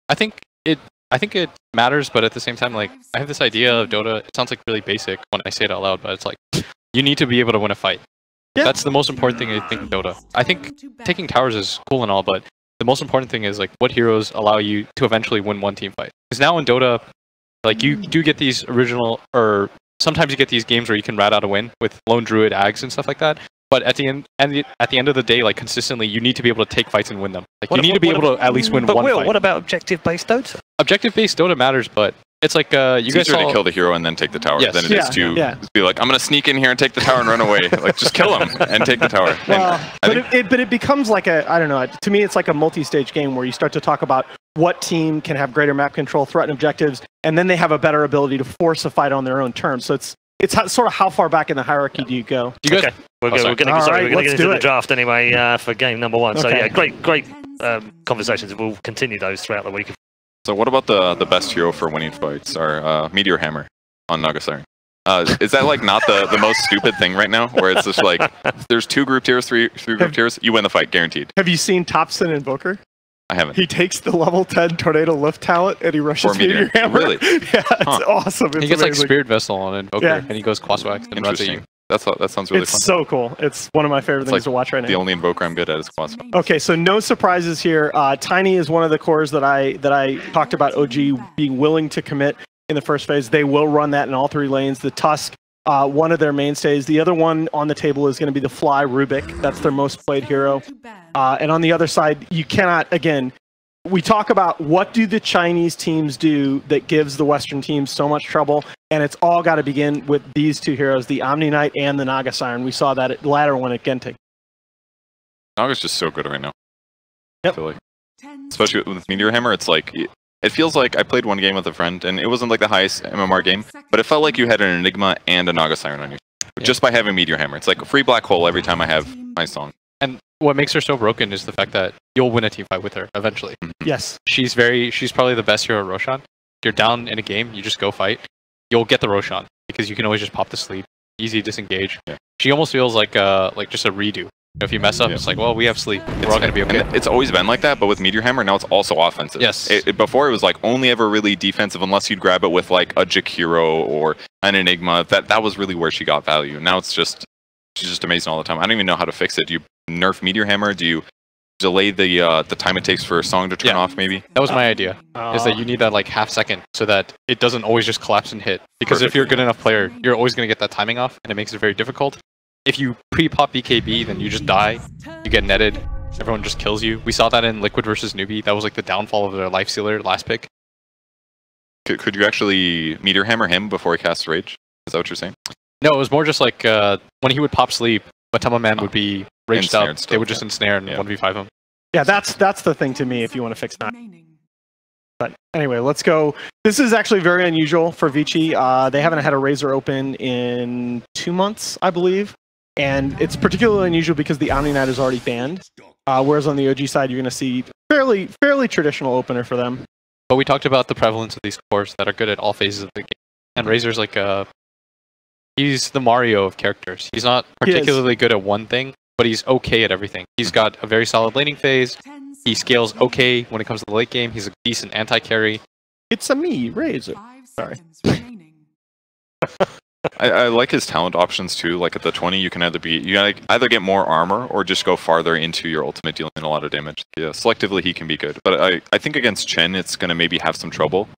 I think it matters, but at the same time, like I have this idea of Dota. It sounds like really basic when I say it out loud, but it's like you need to be able to win a fight. Yeah. That's the most important thing I think in Dota. I think taking towers is cool and all, but the most important thing is like what heroes allow you to eventually win one team fight. Because now in Dota, like you do get these original, or sometimes you get these games where you can rat out a win with lone druid, ags, and stuff like that. But at the end of the day, like consistently, you need to be able to take fights and win them. Like you need to be able to at least win one fight. What about objective-based Dota? Objective-based Dota matters, but it's like you it's guys easier to kill the hero and then take the tower than it is to be like, I'm gonna sneak in here and take the tower and run away. Like just kill him and take the tower. Well, but it becomes like a, I don't know. To me, it's like a multi-stage game where you start to talk about what team can have greater map control, threaten objectives, and then they have a better ability to force a fight on their own terms. So it's sort of how far back in the hierarchy do you go? Okay. We're going to get into the draft anyway for game number 1. So yeah, great conversations. We'll continue those throughout the week. So what about the best hero for winning fights? Our Meteor Hammer on Naga Siren. Is that like not the most stupid thing right now? Where it's just like there's 2 group tiers, 3 group tiers, you win the fight guaranteed. Have you seen Thompson Invoker? I haven't. He takes the level 10 Tornado Lift talent and he rushes Meteor Hammer. Really? Yeah, it's awesome. He gets like Spirit Vessel on Invoker and he goes Quaswax and runs at you. That sounds really fun. It's so cool. It's one of my favorite things to watch right now. The only Invoker I'm good at is Quaswax. Okay, so no surprises here. Tiny is one of the cores that I talked about OG being willing to commit in the first phase. They will run that in all 3 lanes. The Tusk, one of their mainstays. The other one on the table is going to be the Fly Rubik. That's their most played hero. And on the other side, you cannot, again, we talk about what do the Chinese teams do that gives the Western teams so much trouble, and it's all got to begin with these 2 heroes, the Omni Knight and the Naga Siren. We saw that latter one at Genting. Naga's just so good right now. Yep. I feel like. Especially with Meteor Hammer, it's like, it feels like I played one game with a friend, and it wasn't like the highest MMR game, but it felt like you had an Enigma and a Naga Siren on you. Just by having Meteor Hammer. It's like a free black hole every time I have my song. And what makes her so broken is the fact that you'll win a team fight with her eventually. Yes. She's probably the best hero Roshan. If you're down in a game, you just go fight. You'll get the Roshan because you can always just pop to sleep, easy disengage. Yeah. She almost feels like just a redo. If you mess up, it's like, well, we have sleep. We're all gonna be okay. It's always been like that, but with Meteor Hammer now it's also offensive. Yes. Before it was like only ever really defensive unless you'd grab it with like a Jakiro or an Enigma. That was really where she got value. Now it's just she's just amazing all the time. I don't even know how to fix it. Do you nerf Meteor Hammer? Do you delay the time it takes for a song to turn off, maybe? That was my idea, is that you need that like half second so that it doesn't always just collapse and hit. Because if you're a good enough player, you're always going to get that timing off, and it makes it very difficult. If you pre-pop BKB, then you just die, you get netted, everyone just kills you. We saw that in Liquid versus Newbie. That was like the downfall of their life sealer last pick. Could you actually Meteor Hammer him before he casts Rage? Is that what you're saying? No, it was more just like when he would pop sleep, Matama Man would be raged up, they would just ensnare and 1v5 him. Yeah, that's the thing to me if you want to fix that. But anyway, let's go. This is actually very unusual for Vici. They haven't had a Razor open in 2 months, I believe. And it's particularly unusual because the Omni Knight is already banned. Whereas on the OG side, you're going to see fairly traditional opener for them. But we talked about the prevalence of these cores that are good at all phases of the game. And Razor's like he's the Mario of characters. He's not particularly good at one thing, but he's okay at everything. He's got a very solid laning phase. He scales okay when it comes to the late game. He's a decent anti-carry. It's a me, Razor. Sorry. I like his talent options too. Like at the 20, you can either get more armor or just go farther into your ultimate, dealing a lot of damage. Yeah, selectively he can be good, but I think against Chen, it's gonna maybe have some trouble,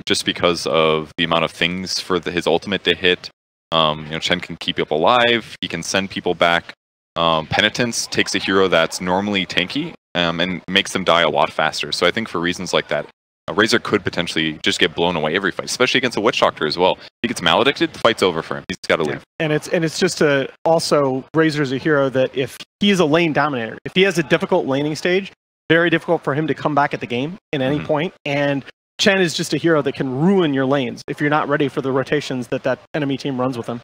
just because of the amount of things for his ultimate to hit. Chen can keep you up alive. He can send people back. Penitence takes a hero that's normally tanky and makes them die a lot faster. So I think for reasons like that, Razor could potentially just get blown away every fight, especially against a Witch Doctor as well. If he gets maledicted, the fight's over for him. He's got to leave. And it's just also Razor's a hero that if he's a lane dominator, if he has a difficult laning stage, very difficult for him to come back at the game at any point. And Chen is just a hero that can ruin your lanes if you're not ready for the rotations that enemy team runs with him.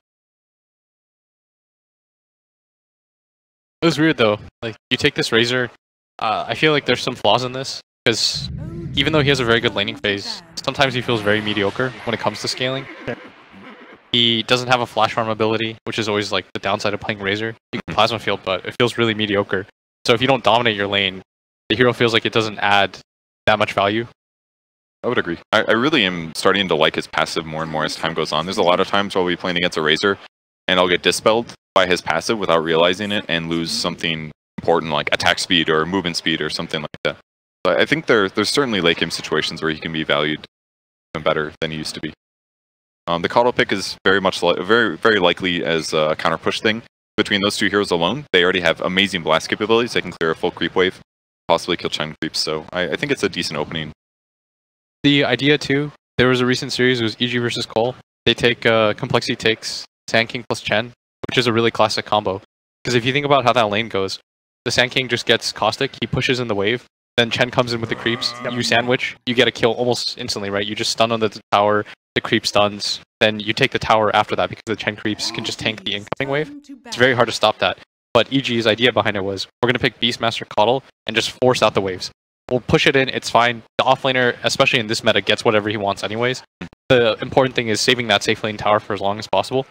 It was weird though. Like you take this Razor, I feel like there's some flaws in this because even though he has a very good laning phase, sometimes he feels very mediocre when it comes to scaling. He doesn't have a flash farm ability, which is always like the downside of playing Razor. You can plasma field, but it feels really mediocre. So if you don't dominate your lane, the hero feels like it doesn't add that much value. I would agree. I really am starting to like his passive more and more as time goes on. There's a lot of times where we'll be playing against a Razor, and I'll get dispelled by his passive without realizing it and lose something important like attack speed or movement speed or something like that. But I think there's certainly late game situations where he can be valued even better than he used to be. The Coddle pick is very much very likely as a counter push thing. Between those two heroes alone, they already have amazing blast capabilities. They can clear a full creep wave, possibly kill Chen creeps. So I think it's a decent opening. The idea too, there was a recent series, it was EG versus Cole. They take Complexity takes Sand King plus Chen, which is a really classic combo. Because if you think about how that lane goes, the Sand King just gets caustic, he pushes in the wave, then Chen comes in with the creeps, you sandwich, you get a kill almost instantly, right? You just stun on the tower, the creep stuns, then you take the tower after that because the Chen creeps can just tank the incoming wave. It's very hard to stop that. But EG's idea behind it was, we're going to pick Beastmaster Coddle and just force out the waves. We'll push it in, it's fine. The offlaner, especially in this meta, gets whatever he wants anyways. The important thing is saving that safe lane tower for as long as possible.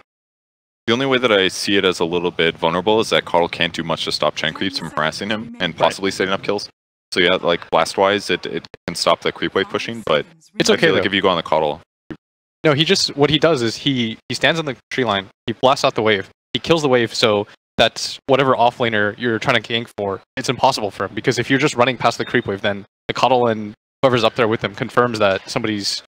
The only way that I see it as a little bit vulnerable is that Coddle can't do much to stop Chen creeps from harassing him and possibly setting up kills. So yeah, like blast-wise, it can stop the creep wave pushing, but it's okay. Like if you go on the Coddle. No, what he does is he stands on the tree line, he blasts out the wave, he kills the wave, so that whatever offlaner you're trying to gank for, it's impossible for him, because if you're just running past the creep wave, then the Coddle and whoever's up there with him confirms that somebody's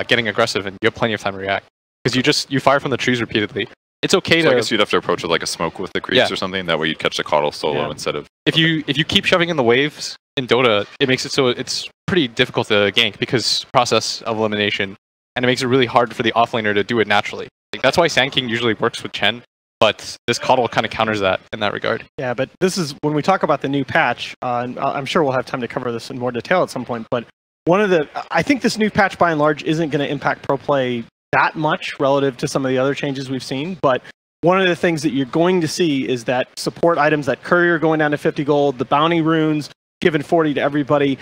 getting aggressive, and you have plenty of time to react. Because you fire from the trees repeatedly. It's okay to... I guess you'd have to approach with like a smoke with the creeps or something, that way you'd catch the Coddle solo instead of... If you keep shoving in the waves in Dota, it makes it so it's pretty difficult to gank, because process of elimination, and it makes it really hard for the offlaner to do it naturally. That's why Sand King usually works with Chen, but this Coddle kind of counters that in that regard. Yeah, but this is, when we talk about the new patch, and I'm sure we'll have time to cover this in more detail at some point, but I think this new patch by and large isn't going to impact pro play that much relative to some of the other changes we've seen, but one of the things that you're going to see is that support items, that courier going down to 50 gold, the bounty runes given 40 to everybody,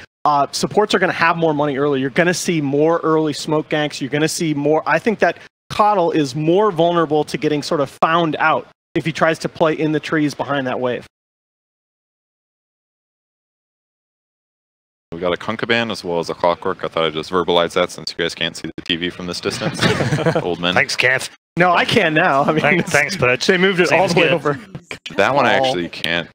supports are going to have more money early. You're going to see more early smoke ganks. You're going to see more. I think that Coddle is more vulnerable to getting sort of found out if he tries to play in the trees behind that wave. We got a Kunkaban as well as a Clockwork. I thought I'd just verbalize that since you guys can't see the TV from this distance. Old men. Thanks, Kev. No, I can now. I mean, thanks, Perch. They moved it all the way over. That one I actually can't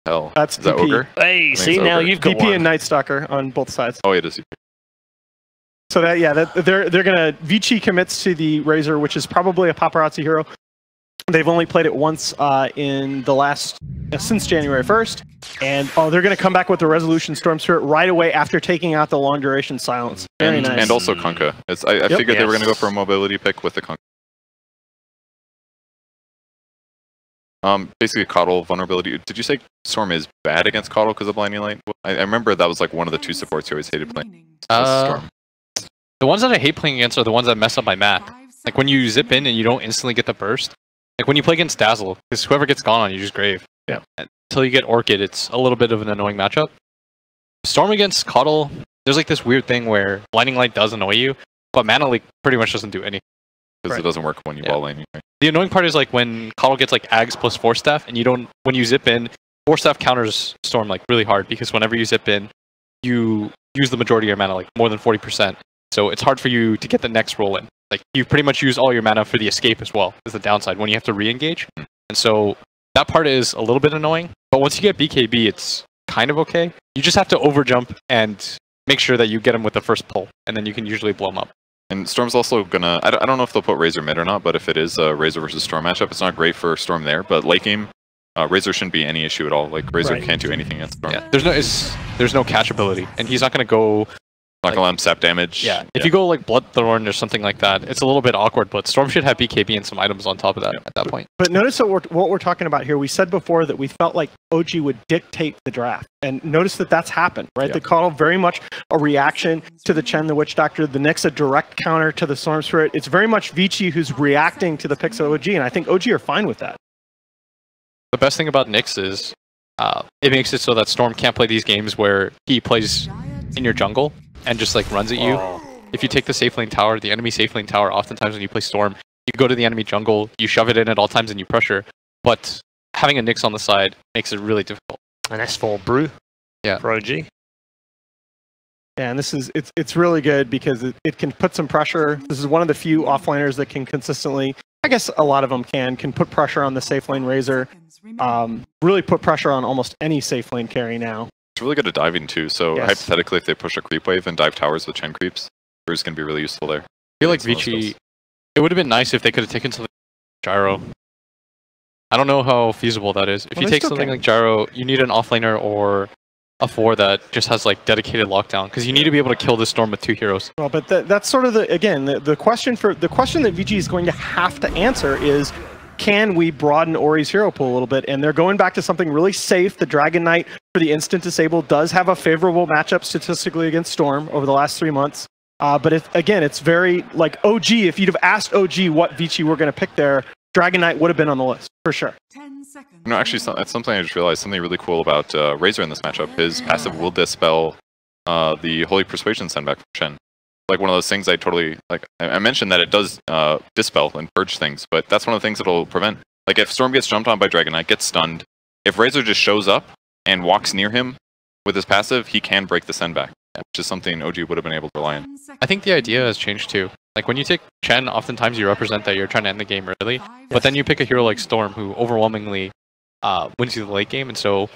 tell. That's is that DP. Ogre? Hey, see, now you've got DP one. and Night Stalker on both sides. Oh, it is. So that, yeah, they're gonna... Vici commits to the Razor, which is probably a paparazzi hero. They've only played it once in the last... since January 1st. And they're gonna come back with the Resolution Storm Spirit right away after taking out the long duration silence. Very nice. And also Kunkka. I figured they were gonna go for a mobility pick with the Kunkka. Basically Coddle vulnerability. Did you say Storm is bad against Coddle because of Blinding Light? I remember that was like one of the two supports you always hated playing. Storm. The ones that I hate playing against are the ones that mess up my map. Like when you zip in and you don't instantly get the burst. Like when you play against Dazzle, because whoever gets gone on you just grave. Yeah. Until you get Orchid, it's a little bit of an annoying matchup. Storm against Coddle, there's like this weird thing where Blinding Light does annoy you, but Mana Leak pretty much doesn't do anything. Because it doesn't work when you ball lane. Right? The annoying part is like when Coddle gets like Ags plus Force Staff, and when you zip in, Force Staff counters Storm like really hard, because whenever you zip in, you use the majority of your mana, like more than 40%. So it's hard for you to get the next roll in. Like you pretty much use all your mana for the escape as well, is the downside when you have to re-engage. And so that part is a little bit annoying, but once you get BKB, it's kind of okay. You just have to overjump and make sure that you get him with the first pull, and then you can usually blow him up. And Storm's also gonna... I don't know if they'll put Razor mid or not, but if it is a Razor versus Storm matchup, it's not great for Storm there, but late game, Razor shouldn't be any issue at all. Like, Razor can't do anything against Storm. Yeah, there's no catch ability, and he's not gonna go... Not gonna let him sap damage. Yeah, if you go like Bloodthorn or something like that, it's a little bit awkward, but Storm should have BKB and some items on top of that at that point. But notice what we're talking about here. We said before that we felt like OG would dictate the draft. And notice that that's happened, right? The Coddle very much a reaction to the Chen, the Witch Doctor. The Nyx a direct counter to the Storm Spirit. It's very much Vici who's reacting to the picks of OG, and I think OG are fine with that. The best thing about Nyx is it makes it so that Storm can't play these games where he plays in your jungle and just like runs at you. If you take the safe lane tower, the enemy safe lane tower, oftentimes when you play Storm, you go to the enemy jungle, you shove it in at all times and you pressure. But having a Nyx on the side makes it really difficult. An S4 brew for OG. Yeah, and it's really good because it can put some pressure. This is one of the few offlaners that can consistently, I guess a lot of them can put pressure on the safe lane Razor. Really put pressure on almost any safe lane carry now. It's really good at diving too, so Yes. hypothetically if they push a creep wave and dive towers with Chen creeps, Bruce going to be really useful there. I feel like Vici, it would have been nice if they could have taken something like Gyro. I don't know how feasible that is. If you take something like Gyro, you need an offlaner or a 4 that just has like dedicated lockdown, because you need to be able to kill this storm with 2 heroes. Well, but that's sort of the question that Vici is going to have to answer is, can we broaden Ori's hero pool a little bit? And they're going back to something really safe. The Dragon Knight for the instant disable does have a favorable matchup statistically against Storm over the last 3 months. But it's very like OG. If you'd have asked OG what Vici were going to pick there, Dragon Knight would have been on the list for sure. No, actually, that's something I just realized. Something really cool about Razor in this matchup. His passive will dispel the Holy Persuasion send back from Chen. Like one of those things I totally like. I mentioned that it does dispel and purge things, but that's one of the things that'll prevent. Like if Storm gets jumped on by Dragon Knight, gets stunned, if Razor just shows up and walks near him with his passive, he can break the send back, which is something OG would have been able to rely on. I think the idea has changed too. Like when you take Chen, oftentimes you represent that you're trying to end the game early, but then you pick a hero like Storm who overwhelmingly wins you the late game, and so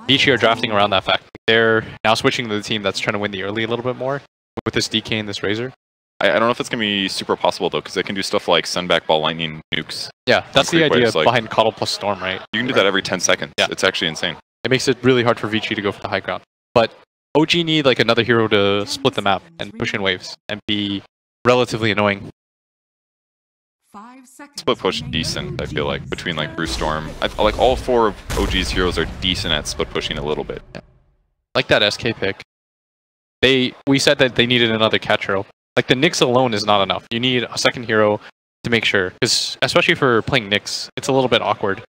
Vici are drafting around that fact. They're now switching to the team that's trying to win the early a little bit more with this DK and this Razor. I don't know if it's going to be super possible though, because they can do stuff like send back ball lightning nukes. Yeah, that's the idea waves, like, behind Coddle plus Storm, right? You can do that every 10 seconds. Yeah. It's actually insane. It makes it really hard for Vici to go for the high ground. But OG need like another hero to split the map and push in waves and be relatively annoying. Split push decent, I feel like, between like Bruce Storm. Like all 4 of OG's heroes are decent at split pushing a little bit. Yeah. Like that SK pick. We said that they needed another catch hero. Like the Nyx alone is not enough. You need a second hero to make sure, because especially for playing Nyx, it's a little bit awkward.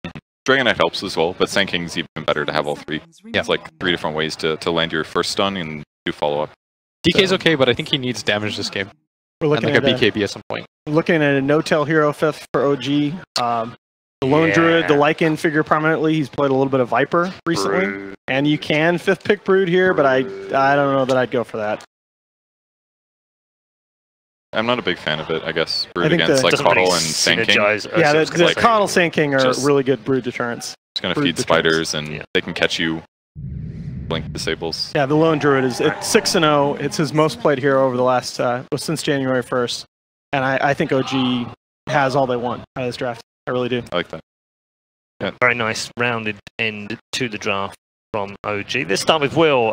Dragon Knight helps as well, but Sand King's even better to have all 3. Yeah. It's like 3 different ways to land your first stun and do follow up. DK's okay, but I think he needs damage this game. We're looking and like at a BKB at some point. Looking at a no-tail hero 5th for OG. The Lone Druid, the Lycan figure prominently. He's played a little bit of Viper recently. Brood. And you can 5th pick Brood here, but I don't know that I'd go for that. I'm not a big fan of it, I guess. I Brood think against like Doesn't Coddle really and Sand King. Yeah, the Coddle, Sand King are just- really good Brood deterrents. It's going to Brood feed deterrents. spiders and they can catch you. Blink disables. Yeah, the Lone Druid it's 6-0. It's his most played hero over the last since January 1st, and I think OG has all they want out of this draft. I really do. I like that. Yeah. Very nice rounded end to the draft from OG. Let's start with Will.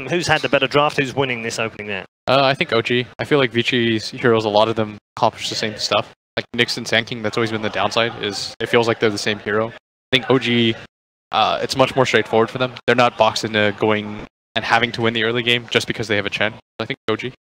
Who's had the better draft? Who's winning this opening there? I think OG. I feel like Vici's heroes, a lot of them accomplish the same stuff. Like Nyx and Sand King, that's always been the downside, is it feels like they're the same hero. I think OG, it's much more straightforward for them. They're not boxed into going and having to win the early game just because they have a Chen. I think OG.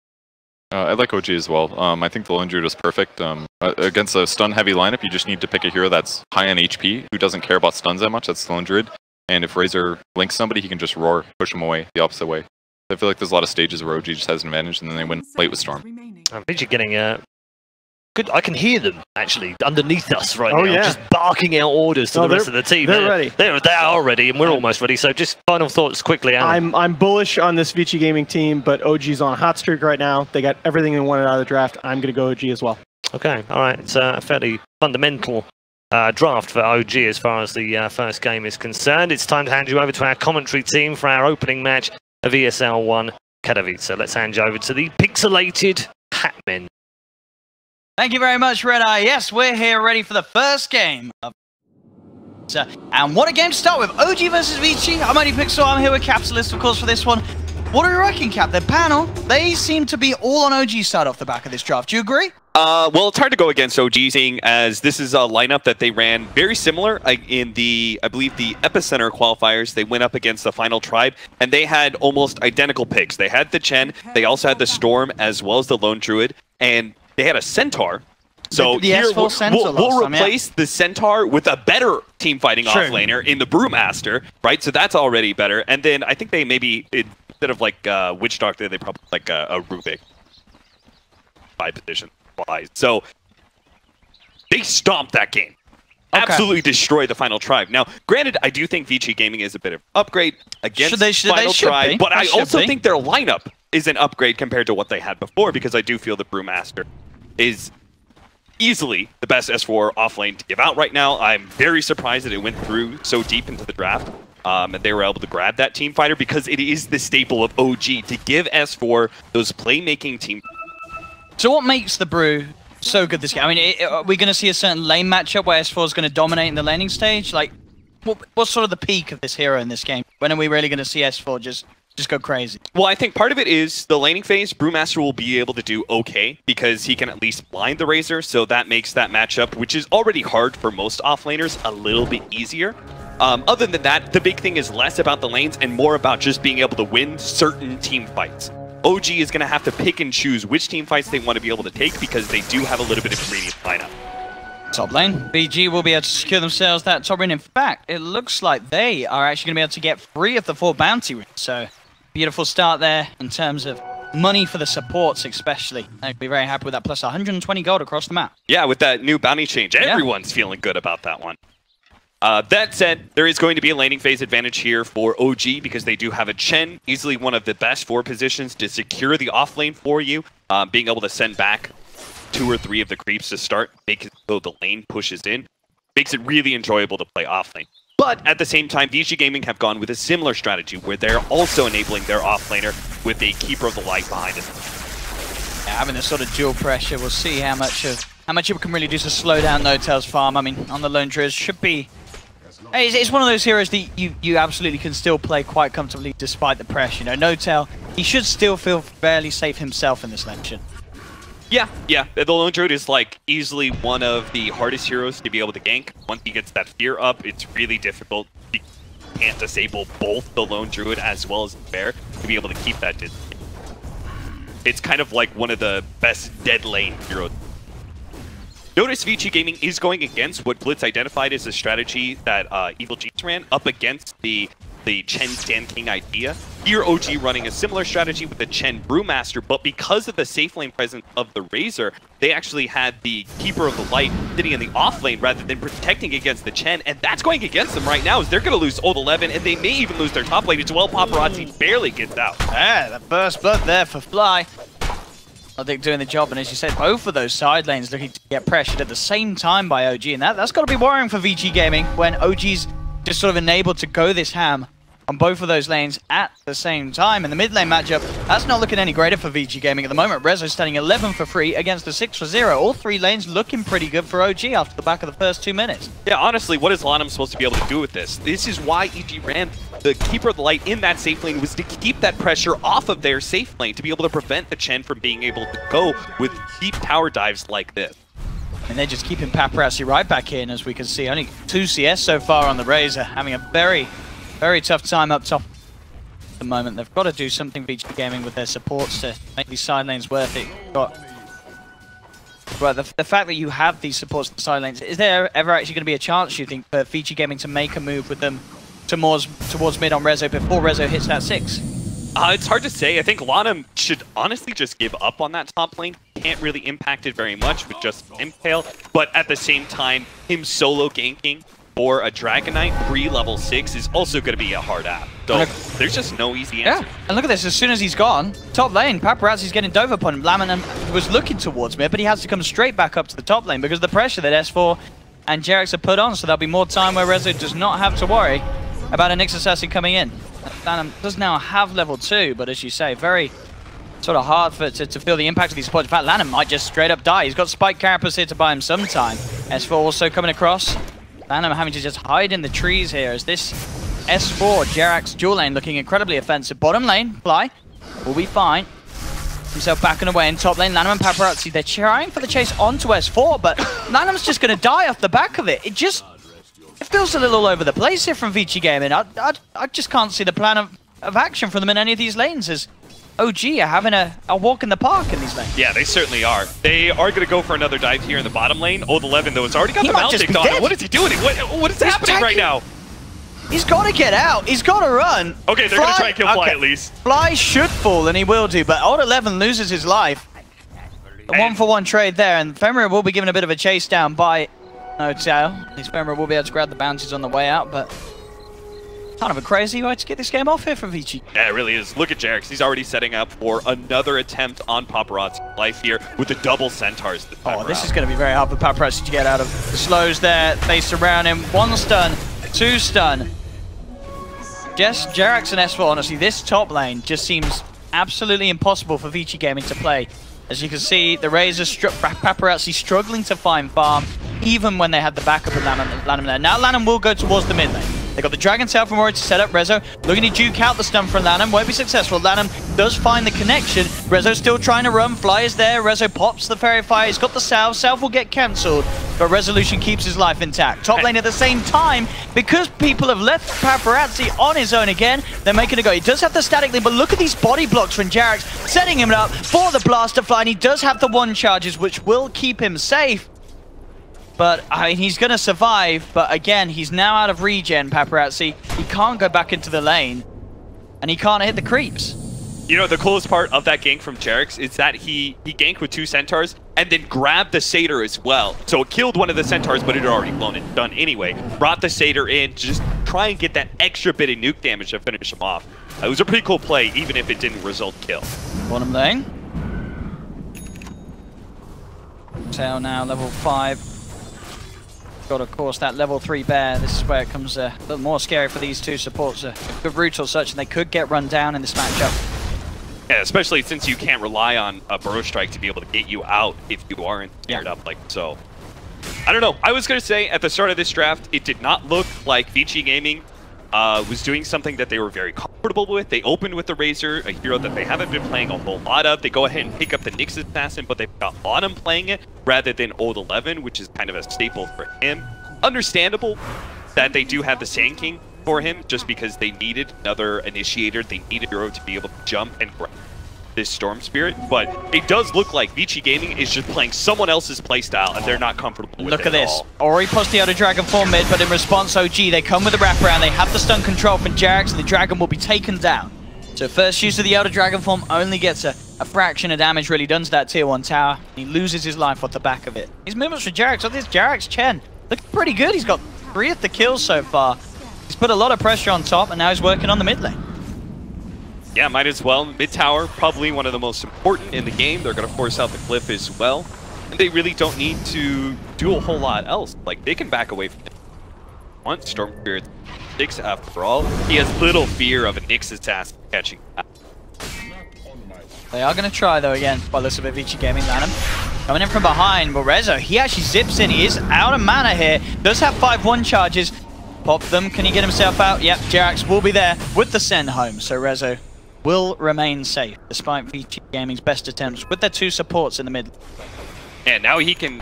I like OG as well. I think the Lone Druid is perfect. Against a stun-heavy lineup, you just need to pick a hero that's high on HP, who doesn't care about stuns that much. That's the Lone Druid. And if Razor links somebody, he can just roar, push him away the opposite way. I feel like there's a lot of stages where OG just has an advantage, and then they win late with Storm. Vici getting good. I can hear them actually underneath us right now, yeah. just barking out orders to the rest of the team. They're ready. They are ready, and we're almost ready. So, just final thoughts quickly, Alan. I'm bullish on this Vici gaming team, but OG's on a hot streak right now. They got everything they wanted out of the draft. I'm going to go OG as well. Okay, all right. It's a fairly fundamental draft for OG as far as the first game is concerned. It's time to hand you over to our commentary team for our opening match of ESL 1 Katowice. So let's hand you over to the pixelated Hatmen. Thank you very much, Red Eye. Yes, we're here ready for the first game of and what a game to start with. OG versus Vici. I'm only Pixel. I'm here with Capitalist, of course, for this one. What do you reckon, Cap? The panel, they seem to be all on OG side off the back of this draft. Do you agree? Well, it's hard to go against OG, seeing as this is a lineup that they ran very similar in the, I believe, the Epicenter qualifiers. They went up against the Final Tribe, and they had almost identical picks. They had the Chen, they also had the Storm, as well as the Lone Druid, and they had a Centaur. So the here S4 we'll replace the Centaur with a better team fighting offlaner in the Brewmaster, right? So that's already better. And then I think they maybe, instead of like Witch Doctor, they probably like a Rubik by position. So they stomped that game. Okay. Absolutely destroyed the Final Tribe. Now, granted, I do think Vici Gaming is a bit of upgrade against Final Tribe, but I also think their lineup is an upgrade compared to what they had before, because I do feel the Brewmaster is easily the best S4 offlane to give out right now. I'm very surprised that it went through so deep into the draft, and they were able to grab that team fighter, because it is the staple of OG to give S4 those playmaking team. So what makes the Brew so good this game? I mean, are we going to see a certain lane matchup where S4 is going to dominate in the laning stage? Like, what's sort of the peak of this hero in this game? When are we really going to see S4 just go crazy? Well, I think part of it is the laning phase. Brewmaster will be able to do okay because he can at least blind the Razor, so that makes that matchup, which is already hard for most offlaners, a little bit easier. Other than that, the big thing is less about the lanes and more about just being able to win certain team fights. OG is going to have to pick and choose which team fights they want to be able to take, because they do have a little bit of gradient lineup. Top lane, BG will be able to secure themselves that top lane. In fact, it looks like they are actually going to be able to get 3 of the 4 bounty rings. So, beautiful start there in terms of money for the supports especially. They'd be very happy with that, plus 120 gold across the map. Yeah, with that new bounty change, everyone's feeling good about that one. That said, there is going to be a laning phase advantage here for OG, because they do have a Chen, easily one of the best 4 positions to secure the off lane for you, being able to send back 2 or 3 of the creeps to start, make it so the lane pushes in, makes it really enjoyable to play off lane. But at the same time, Vici Gaming have gone with a similar strategy, where they're also enabling their offlaner with a Keeper of the Light behind it. Yeah, having this sort of dual pressure, we'll see how much it can really do to slow down Notel's farm. I mean, on the Lone Druid should be... It's one of those heroes that you absolutely can still play quite comfortably despite the pressure. You know, Notel, he should still feel fairly safe himself in this lane. Yeah. The Lone Druid is like easily one of the hardest heroes to be able to gank. Once he gets that fear up, it's really difficult. You can't disable both the Lone Druid as well as the Bear to be able to keep that distance. It's kind of like one of the best dead lane heroes. Notice Vici Gaming is going against what Blitz identified as a strategy that Evil Genius ran up against the Chen Stan King idea. Here, OG running a similar strategy with the Chen Brewmaster, but because of the safe lane presence of the Razor, they actually had the Keeper of the Light sitting in the off lane rather than protecting against the Chen, and that's going against them right now, as they're going to lose Old 11, and they may even lose their top lane as well. Paparazzi barely gets out. Yeah, the first blood there for Fly. I think doing the job, and as you said, both of those side lanes looking to get pressured at the same time by OG, and that's got to be worrying for Vici Gaming when OG's just sort of enabled to go this ham on both of those lanes at the same time. In the mid lane matchup, that's not looking any greater for Vici Gaming at the moment. Rezo standing 11 for 3 against the 6 for 0. All 3 lanes looking pretty good for OG after the back of the first 2 minutes. Yeah, honestly, what is Lanham supposed to be able to do with this? This is why EG ran the Keeper of the Light in that safe lane, was to keep that pressure off of their safe lane, to be able to prevent the Chen from being able to go with deep tower dives like this. And they're just keeping Paparazzi right back in, as we can see. Only 2 CS so far on the Razor, having a very, very tough time up top at the moment. They've got to do something, Vici Gaming, with their supports to make these side lanes worth it. But the fact that you have these supports in the side lanes, is there ever actually going to be a chance, you think, for Vici Gaming to make a move with them towards mid on Rezo before Rezo hits that 6? It's hard to say. I think Lanham should honestly just give up on that top lane. Can't really impact it very much with just Impale, but at the same time, him solo ganking for a Dragonite pre-level 6 is also going to be a hard app. So there's just no easy answer. Yeah, and look at this. As soon as he's gone, top lane, Paparazzi's getting dove upon him. Lamin was looking towards mid, but he has to come straight back up to the top lane because of the pressure that S4 and Jerax have put on. So there'll be more time where Rezo does not have to worry about a Nyx Assassin coming in. Lanham does now have level 2, but as you say, very sort of hard to feel the impact of these supports. In fact, Lanham might just straight up die. He's got Spike Carapace here to buy him some time. S4 also coming across. Lanham having to just hide in the trees here as this S4 Jerax dual lane looking incredibly offensive. Bottom lane, Fly will be fine. Himself backing away in top lane. Lanham and Paparazzi, they're trying for the chase onto S4, but Lanham's just going to die off the back of it. It feels a little all over the place here from Vici Gaming. I just can't see the plan of action from them in any of these lanes, as OG are having a walk in the park in these lanes. Yeah, they certainly are. They are going to go for another dive here in the bottom lane. Old 11, though, has already got the mount ticked on it. What is he doing? What is happening right now? He's got to get out. He's got to run. Okay, they're going to try and kill Fly at least. Fly should fall, and he will do, but Old 11 loses his life. A 1-for-1 trade there, and Femra will be given a bit of a chase down by Notel. At least Femra will be able to grab the bounties on the way out, but Kind of a crazy way to get this game off here for Vici. Yeah, it really is. Look at Jarex. He's already setting up for another attempt on Paparazzi's life here with the double centaurs this time This around. is going to be very hard for Paparazzi to get out of. The slows there. They surround him. 1 stun, 2 stun. Just Jarex and S4, honestly, this top lane just seems absolutely impossible for Vici Gaming to play. As you can see, the Razor Paparazzi struggling to find farm, even when they had the backup of Lanham there. Now Lanham will go towards the mid lane. They got the Dragon Tail from Rory to set up Rezo. Looking to duke out the stun from Lanham. Won't be successful. Lanham does find the connection. Rezo still trying to run. Fly is there. Rezo pops the Fairy Fire. He's got the Salve. Salve will get cancelled. But Resolution keeps his life intact. Top lane at the same time, because people have left Paparazzi on his own again, they're making a go. He does have the static link, but look at these body blocks from Jarex, setting him up for the Blaster Fly. And he does have the 1 charges, which will keep him safe. But, I mean, he's going to survive. But, again, he's now out of regen, Paparazzi. He can't go back into the lane. And he can't hit the creeps. You know, the coolest part of that gank from Jarex is that he ganked with 2 centaurs and then grabbed the satyr as well. So it killed one of the centaurs, but it had already blown it done anyway. Brought the satyr in to just try and get that extra bit of nuke damage to finish him off. It was a pretty cool play, even if it didn't result kill. Bottom lane. Tail now, level 5. Got, of course, that level 3 bear. This is where it comes a little more scary for these 2 supports. A good root or such, and they could get run down in this matchup. Yeah, especially since you can't rely on a burrow strike to be able to get you out if you aren't paired up like so. I don't know. I was going to say at the start of this draft, it did not look like Vici Gaming was doing something that they were very comfortable with. They opened with the Razor, a hero that they haven't been playing a whole lot of. They go ahead and pick up the Nyx Assassin, but they've got Autumn playing it rather than Old 11, which is kind of a staple for him. Understandable that they do have the Sand King for him, just because they needed another initiator. They needed a hero to be able to jump and grab this Storm Spirit, but it does look like Vici Gaming is just playing someone else's playstyle, and they're not comfortable with it. Look at this. Ori posts the Elder Dragon for mid, but in response, OG, they come with the wraparound. They have the stun control from Jarex, and the Dragon will be taken down. So first use of the Elder Dragon form only gets a fraction of damage really done to that tier 1 tower. He loses his life off the back of it. His movements for Jarex, look at this Jarex Chen. Looking pretty good. He's got 3 of the kills so far. He's put a lot of pressure on top, and now he's working on the mid lane. Yeah, might as well. Mid tower, probably one of the most important in the game. They're going to force out the cliff as well. And they really don't need to do a whole lot else. Like, they can back away from it. One Storm Spirit 6 after all. He has little fear of a Nyx Assassin catching that. They are going to try, though, again, by the looks of it, Vici Gaming. Lanham coming in from behind, but Rezo, he actually zips in. He is out of mana here. Does have 5-1 charges. Pop them. Can he get himself out? Yep, Jarex will be there with the send home. So Rezo will remain safe, despite Vici Gaming's best attempts with their 2 supports in the mid. And now he can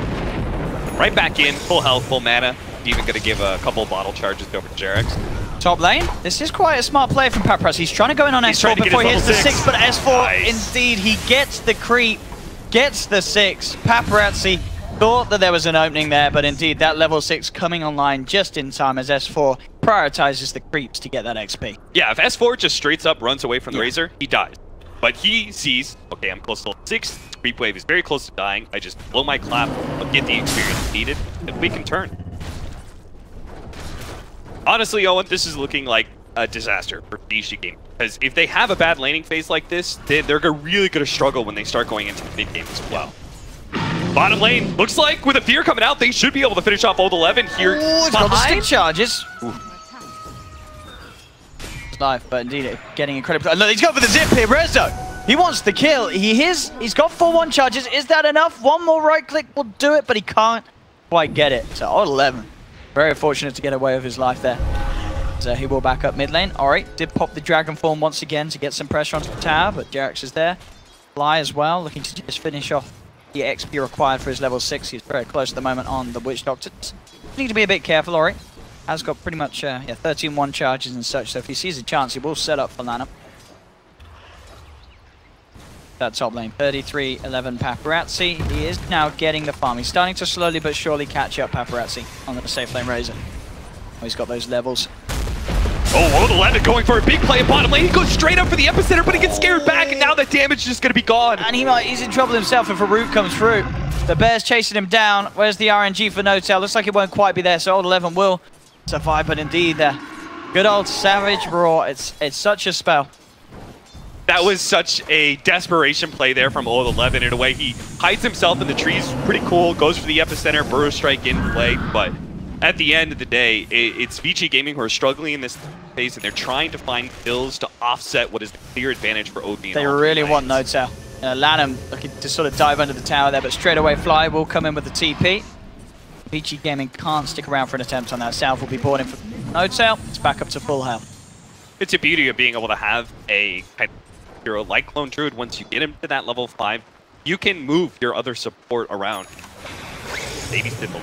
right back in, full health, full mana. Even going to give a couple of bottle charges over to Jarex. Top lane, this is quite a smart play from Paparazzi. He's trying to go in on S4 before he hits the 6, but S4, indeed, he gets the creep, gets the 6. Paparazzi thought that there was an opening there, but indeed, that level 6 coming online just in time as S4 prioritizes the creeps to get that XP. Yeah, if S4 just straight up runs away from the Razor, he dies. But he sees, okay, I'm close to level 6, creep wave is very close to dying, I just blow my clap, I'll get the experience needed, and we can turn. Honestly, Owen, this is looking like a disaster for Vici Gaming. Because if they have a bad laning phase like this, they're really going to struggle when they start going into the mid game as well. Bottom lane, looks like with a fear coming out, they should be able to finish off Old 11 here. Ooh, it's got the stick charges. Life, but indeed, getting incredible. Look, he's going for the zip here, Rezo. He wants the kill. He's got 4-1 charges. Is that enough? One more right click will do it, but he can't quite get it. So Old 11, very fortunate to get away with his life there. So he will back up mid lane. Alright, did pop the Dragon form once again to get some pressure onto the tower, but Jarex is there. Fly as well, looking to just finish off the XP required for his level 6. He's very close at the moment on the Witch Doctors. Need to be a bit careful, alright. Has got pretty much 13-1 charges and such, so if he sees a chance, he will set up for Lanham. That top lane, 33-11 Paparazzi. He is now getting the farm. He's starting to slowly but surely catch up Paparazzi on the safe lane Razor. Oh, he's got those levels. Oh, Old 11 going for a big play at bottom lane. He goes straight up for the epicenter, but he gets scared back, and now that damage is just going to be gone. And he's in trouble himself if a root comes through. The bear's chasing him down. Where's the RNG for no tail? Looks like it won't quite be there, so Old 11 will survive, but indeed, Good old Savage Roar. It's such a spell. That was such a desperation play there from Old 11 in a way. He hides himself in the trees, pretty cool, goes for the epicenter, burrow strike in play, but at the end of the day, it's Vici Gaming who are struggling in this phase, and they're trying to find kills to offset what is the clear advantage for OD. They really want no tower. Lanham looking to sort of dive under the tower there, but straight away Fly will come in with the TP. Vici Gaming can't stick around for an attempt on that. Salve will be brought in for no tail. It's back up to full health. It's a beauty of being able to have a kind of hero like Lone Druid. Once you get him to that level 5, you can move your other support around. Maybe simple.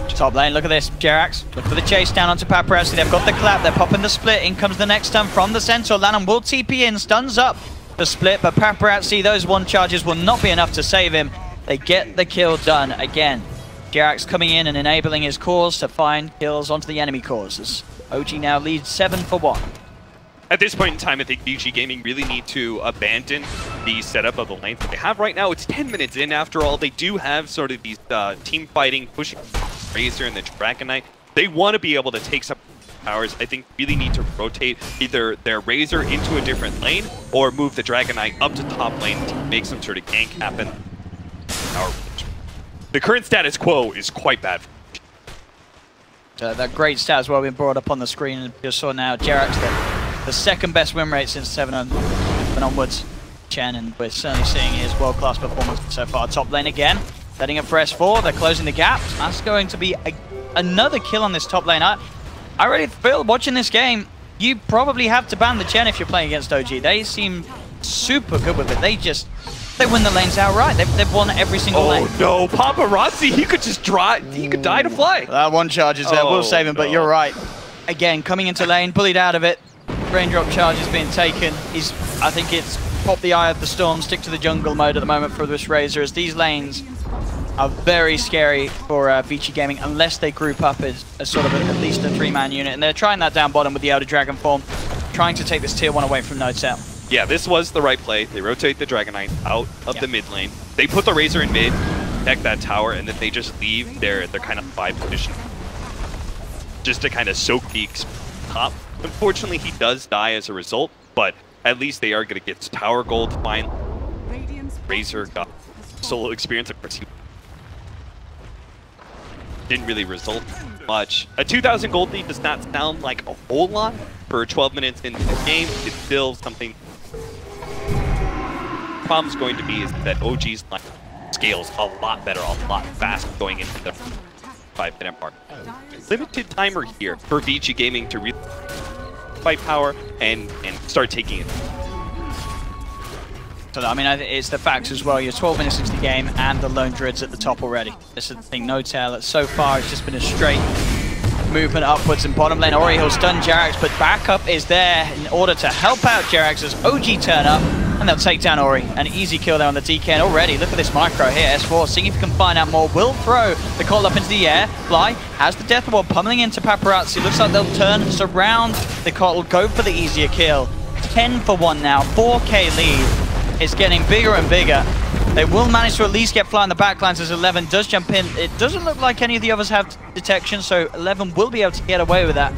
Top lane, look at this. Jerax, look for the chase down onto Paparazzi. They've got the clap, they're popping the split. In comes the next stun from the centaur. Lanham will TP in, stuns up the split, but Paparazzi, those one charges will not be enough to save him. They get the kill done again. Jerax coming in and enabling his cores to find kills onto the enemy cores. As OG now leads 7-1. At this point in time, I think Vici Gaming really need to abandon the setup of the lane that they have right now. It's 10 minutes in after all. They do have sort of these team fighting, pushing Razor and the Dragon Knight. They want to be able to take some towers. I think really need to rotate either their Razor into a different lane or move the Dragon Knight up to top lane to make some sort of gank happen. The current status quo is quite bad. That great stat as well being brought up on the screen, and just saw now Jerax, the second best win rate since 7 onwards. Chen, and we're certainly seeing his world-class performance so far. Top lane again, setting up for S4. They're closing the gap. That's going to be another kill on this top lane. I really feel watching this game, you probably have to ban the Chen if you're playing against OG. They seem super good with it. They win the lanes outright. They've won every single lane. Oh no, Paparazzi, he could just he could die to fly. That one charge is there, will save him, but you're right. Again, coming into lane, bullied out of it. Raindrop charge is being taken. I think it's pop the Eye of the Storm, stick to the jungle mode at the moment for this Razor, as these lanes are very scary for Vici Gaming unless they group up as sort of at least a 3-man unit. And they're trying that down bottom with the Elder Dragon form, trying to take this tier 1 away from No-Tail. Yeah, this was the right play. They rotate the Dragon Knight out of the mid lane. They put the Razor in mid, protect that tower, and then they just leave their kind of 5 position just to kind of soak the top. Unfortunately, he does die as a result, but at least they are going to get tower gold finally. Razor got solo experience. Of course, he didn't really result much. A 2,000 gold lead does not sound like a whole lot for 12 minutes into the game. It's still something. The problem's going to be is that OG's line scales a lot better, a lot faster going into the 5-minute mark. Limited timer here for Vici Gaming to really fight power and start taking it. So, I mean, it's the facts as well. You're 12 minutes into the game and the Lone Druid's at the top already. This is the thing, No-Tail. So far, it's just been a straight movement upwards in bottom lane. Ori, he'll stun Jerax, but backup is there in order to help out Jerax as OG turn up, and they'll take down Ori. An easy kill there on the DK, and already, look at this micro here. S4, seeing if he can find out more, will throw the call up into the air. Fly has the death ward pummeling into Paparazzi. Looks like they'll turn, surround the Cottle, go for the easier kill. 10-1 now, 4K lead. It's getting bigger and bigger. They will manage to at least get Fly on the backlines as 11 does jump in. It doesn't look like any of the others have detection, so 11 will be able to get away with that,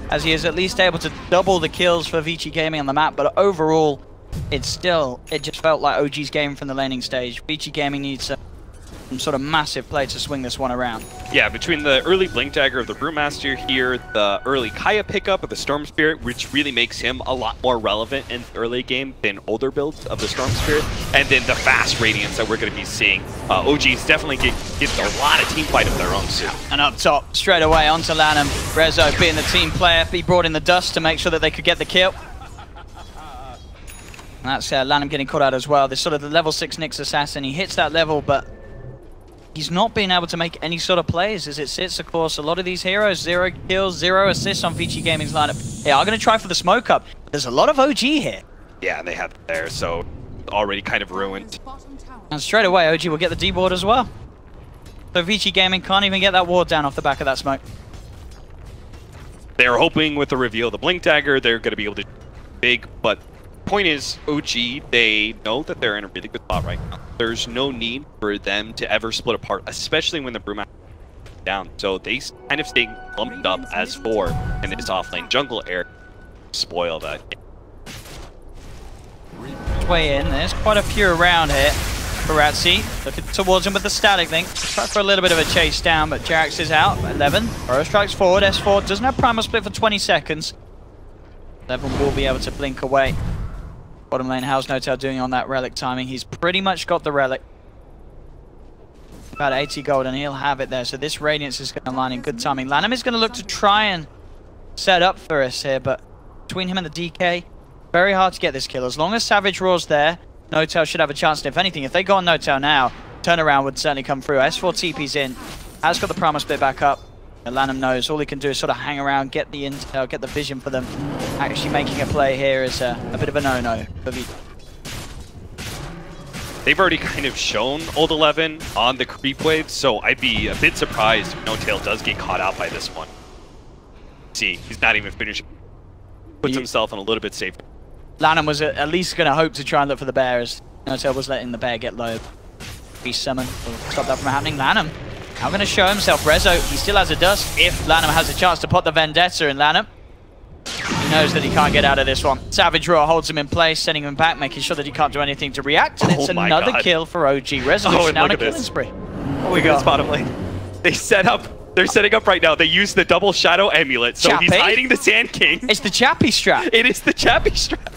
as he is at least able to double the kills for Vici Gaming on the map. But overall, it just felt like OG's game from the laning stage. Vici Gaming needs some sort of massive play to swing this one around. Yeah, between the early Blink Dagger of the Brewmaster here, the early Kaya pickup of the Storm Spirit, which really makes him a lot more relevant in the early game than older builds of the Storm Spirit, and then the fast Radiance that we're going to be seeing. OG's definitely getting a lot of team fight of their own soon. And up top, straight away onto Lanham. Rezo being the team player, he brought in the dust to make sure that they could get the kill. And that's Lanham getting caught out as well. This sort of the level 6 Nyx Assassin, he hits that level, but he's not been able to make any sort of plays as it sits. Of course, a lot of these heroes, 0 kills, 0 assists on Vici Gaming's lineup. They are going to try for the smoke up. There's a lot of OG here. Yeah, they have it there, so already kind of ruined. And straight away, OG will get the D ward as well. So Vici Gaming can't even get that ward down off the back of that smoke. They're hoping with the reveal of the Blink Dagger, they're going to be able to big, but point is, OG, they know that they're in a really good spot right now. There's no need for them to ever split apart, especially when the Brewmaster down. So they kind of stay lumped up as 4 in this offlane jungle area. Spoil that. Way in. There's quite a few around here. Katowice looking towards him with the static link. Try for a little bit of a chase down, but Jarax is out. 11. Burrow strikes forward. S4 doesn't have primal split for 20 seconds. 11 will be able to blink away. Bottom lane, how's Notel doing on that relic timing? He's pretty much got the relic. About 80 gold, and he'll have it there. So this Radiance is going to line in good timing. Lanham is going to look to try and set up for us here, but between him and the DK, very hard to get this kill. As long as Savage Roar's there, Notel should have a chance. And if anything, if they go on Notel now, turnaround would certainly come through. S4 TP's in, has got the primal split back up. And Lanham knows all he can do is sort of hang around, get the intel, get the vision for them. Actually making a play here is a bit of a no-no for Vici. They've already kind of shown Old 11 on the creep wave, so I'd be a bit surprised if Notel does get caught out by this one. See, he's not even finishing. Puts himself in a little bit safer. Lanham was at least going to hope to try and look for the bear, as Notel was letting the bear get low. Beast summon will stop that from happening. Lanham now going to show himself. Rezo, he still has a dust if Lanham has a chance to pot the Vendetta, and Lanham, he knows that he can't get out of this one. Savage Roar holds him in place, sending him back, making sure that he can't do anything to react, and it's another kill for OG. Resolution now on a killing spree. Oh, we got bottom lane. They're setting up right now. They use the double shadow amulet, so he's hiding the Sand King. It's the Chappie strap. It is the Chappie strap.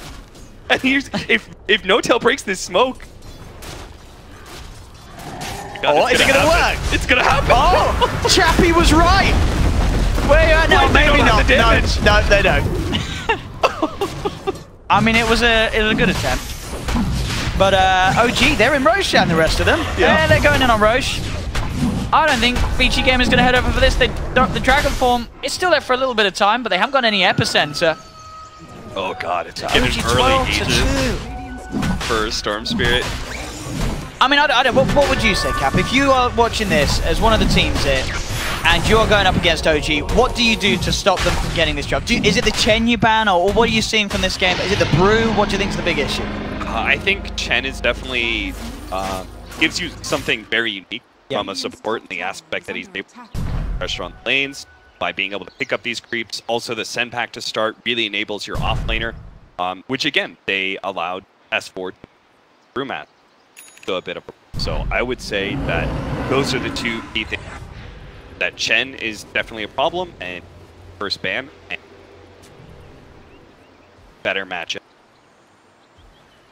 And here's, if Notel breaks this smoke, God, is it gonna work? It's gonna happen. Oh, Chappie was right. Where you at now? Maybe not. No, they don't. I mean, it was a good attempt. But OG, they're in Roche and the rest of them. Yeah, they're going in on Roche. I don't think Vici Game is going to head over for this. The Dragon Form is still there for a little bit of time, but they haven't got any Epicenter. Oh god, it's getting early ages for Storm Spirit. I mean, I don't. What would you say, Cap? If you are watching this as one of the teams here, and you're going up against OG, what do you do to stop them from getting this job? Is it the Chen you ban, or what are you seeing from this game? Is it the Brew? What do you think is the big issue? I think Chen is definitely gives you something very unique from a support in the aspect that he's able to pressure on the lanes by being able to pick up these creeps. Also, the send pack to start really enables your offlaner, which again they allowed S4 to room at. A bit of so I would say that those are the two key things. That Chen is definitely a problem, and first ban and better matchup.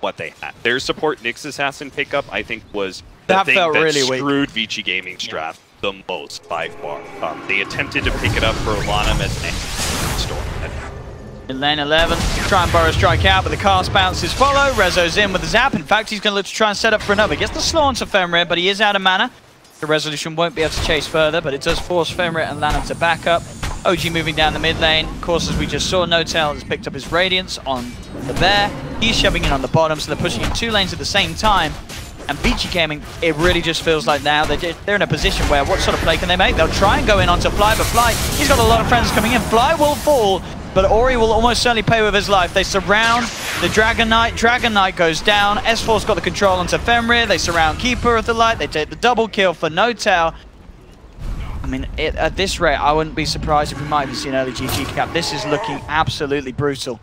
What they had, their support Nyx Assassin pickup, I think was the thing that really screwed Vici Gaming's draft the most by far. They attempted to pick it up for Lanham as an storm. In lane 11, try and Burrow strike out, but the cast bounces follow. Rezo's in with the zap. In fact, he's going to look to try and set up for another. Gets the slow onto Fenrir, but he is out of mana. The Resolution won't be able to chase further, but it does force Fenrir and Lanham to back up. OG moving down the mid lane. Of course, as we just saw, Notel has picked up his Radiance on the bear. He's shoving in on the bottom, so they're pushing in 2 lanes at the same time. And Vici Gaming, it really just feels like now they're in a position where what sort of play can they make? They'll try and go in onto Fly, but Fly, he's got a lot of friends coming in. Fly will fall, but Ori will almost certainly pay with his life. They surround the Dragon Knight. Dragon Knight goes down. S4's got the control onto Fenrir. They surround Keeper of the Light. They take the double kill for Notel. I mean, at this rate, I wouldn't be surprised if we might have seen early GG cap. This is looking absolutely brutal.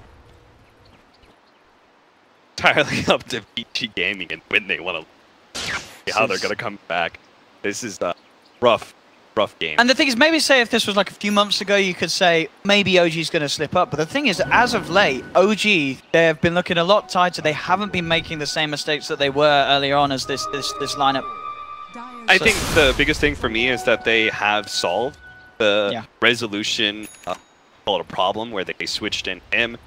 Entirely up to Vici Gaming and when they want to, how they're going to come back. This is a rough game. And the thing is, maybe say if this was like a few months ago, you could say maybe OG's going to slip up. But the thing is, as of late, OG, they've been looking a lot tighter. They haven't been making the same mistakes that they were earlier on as this lineup. I think the biggest thing for me is that they have solved the resolution, call it a problem, where they switched in him.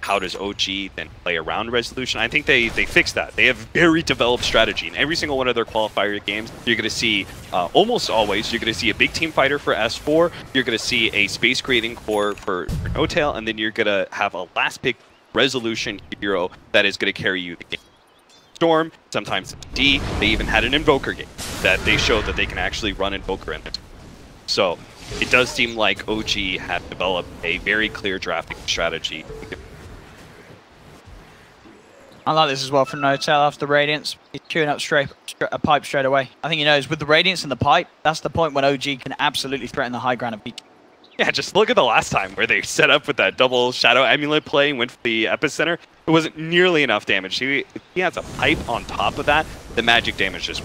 How does OG then play around resolution? I think they fixed that. They have very developed strategy. In every single one of their qualifier games, you're going to see, almost always, you're going to see a big team fighter for S4, you're going to see a space creating core for Notel, and then you're going to have a last pick resolution hero that is going to carry you the game. Storm, sometimes D, they even had an Invoker game that they showed that they can actually run Invoker in it. So it does seem like OG have developed a very clear drafting strategy. I like this as well from Notel after the Radiance. He's queuing up a pipe straight away. I think he knows with the Radiance and the pipe, that's the point when OG can absolutely threaten the high ground of Vici. Yeah, just look at the last time where they set up with that double Shadow Amulet play and went for the epicenter. It wasn't nearly enough damage. If he has a pipe on top of that, the magic damage just...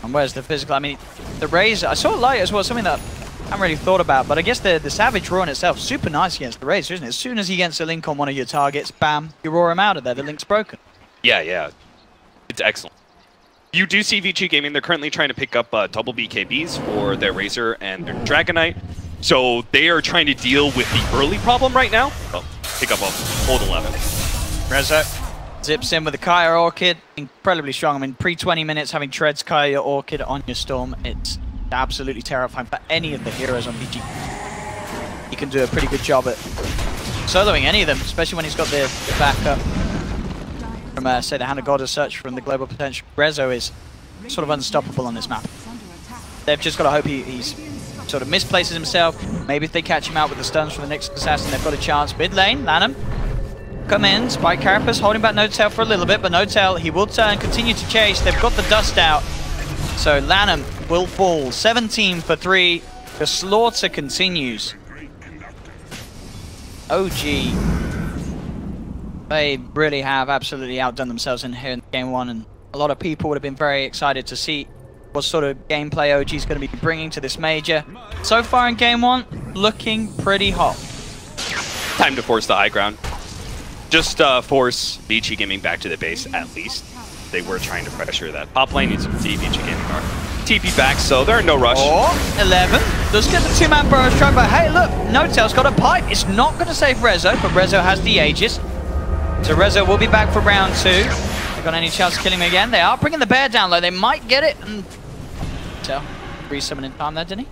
And where's the physical? I mean, the Razor, I saw Light as well, something that I haven't really thought about, but I guess the Savage Roar in itself, super nice against the Razor, isn't it? As soon as he gets a link on one of your targets, bam, you roar him out of there, the link's broken. Yeah. It's excellent. You do see Vici Gaming, they're currently trying to pick up double BKBs for their Razor and their Dragon Knight. So they are trying to deal with the early problem right now. Well, pick up a hold 11. Rezo zips in with the Kaya Orchid, incredibly strong. I mean, pre-20 minutes having Treads Kaya Orchid on your Storm, it's absolutely terrifying for any of the heroes on Vici. He can do a pretty good job at soloing any of them, especially when he's got the backup from, say, the Hand of God as such from the Global Potential. Rezo is sort of unstoppable on this map. They've just got to hope he's sort of misplaces himself. Maybe if they catch him out with the stuns from the Nyx Assassin, they've got a chance. Mid lane, Lanham. Come in, Spike Carapace holding back Notel for a little bit, but Notel, he will turn, continue to chase. They've got the dust out. So Lanham will fall. 17 for 3. The slaughter continues. OG. They really have absolutely outdone themselves in here in game 1, and a lot of people would have been very excited to see what sort of gameplay OG is going to be bringing to this major. So far in game 1, looking pretty hot. Time to force the high ground. Just force Vici Gaming back to the base, at least. They were trying to pressure that top lane. You can see Vici Gaming are TP back, so they're in no rush. 11. Let's get the 2-man burrow strike, but hey, look, Notel's got a pipe. It's not going to save Rezo, but Rezo has the Aegis. So Rezo will be back for round 2. They got any chance of killing him again? They are bringing the bear down low. They might get it. And so, resummon in time there, didn't he?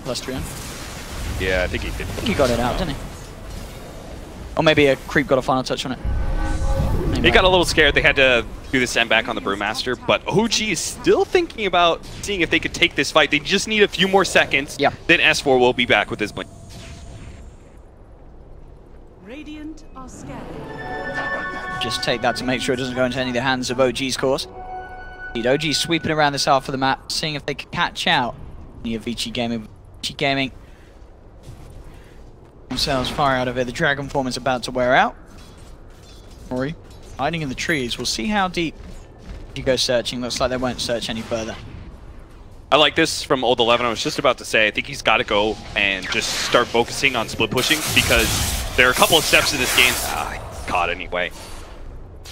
Plus 3 on. Yeah, I think he did. I think he got it out, didn't he? Or maybe a creep got a final touch on it. They got a little scared. They had to do the send back on the Brewmaster, but OG is still thinking about seeing if they could take this fight. They just need a few more seconds. Yeah. Then S4 will be back with his blink. Radiant are scared. Just take that to make sure it doesn't go into any of the hands of OG's course. OG sweeping around this half of the map, seeing if they can catch out any of Vici Gaming. Vici Gaming themselves far out of it. The Dragon Form is about to wear out. Rory hiding in the trees. We'll see how deep you go searching. Looks like they won't search any further. I like this from Old 11. I was just about to say, I think he's got to go and just start focusing on split pushing, because there are a couple of steps in this game. He's caught anyway.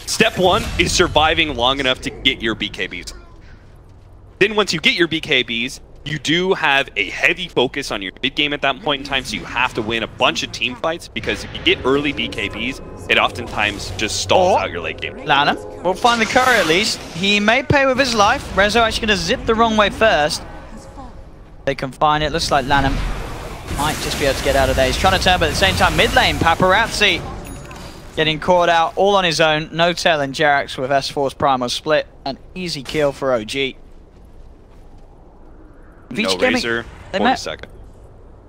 Step 1 is surviving long enough to get your BKBs. Then once you get your BKBs, you do have a heavy focus on your mid game at that point in time, so you have to win a bunch of team fights, because if you get early BKBs, it oftentimes just stalls out your late game. Lana will find the curry at least. He may pay with his life. Rezo actually going to zip the wrong way first. They can find it. Looks like Lanham might just be able to get out of there. He's trying to turn, but at the same time, mid lane, Paparazzi getting caught out all on his own. Notel and Jerax with S4's Primal split. An easy kill for OG. No Razor, 42nd.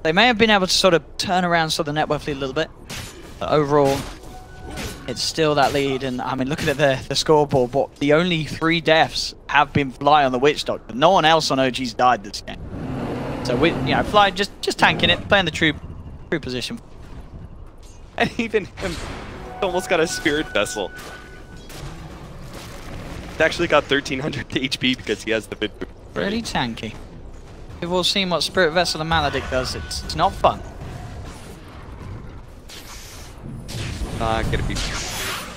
They may have been able to sort of turn around sort of the net worth lead a little bit. But overall, it's still that lead. And I mean, looking at the scoreboard, but the only 3 deaths have been Fly on the Witch Doctor. No one else on OG's died this game. So we, you know, Fly just tanking it, playing the true position. And even him almost got a Spirit Vessel. He's actually got 1300 HP because he has the mid boost. Really tanky. We've all seen what Spirit Vessel and Maledict does. It's not fun. Gonna be.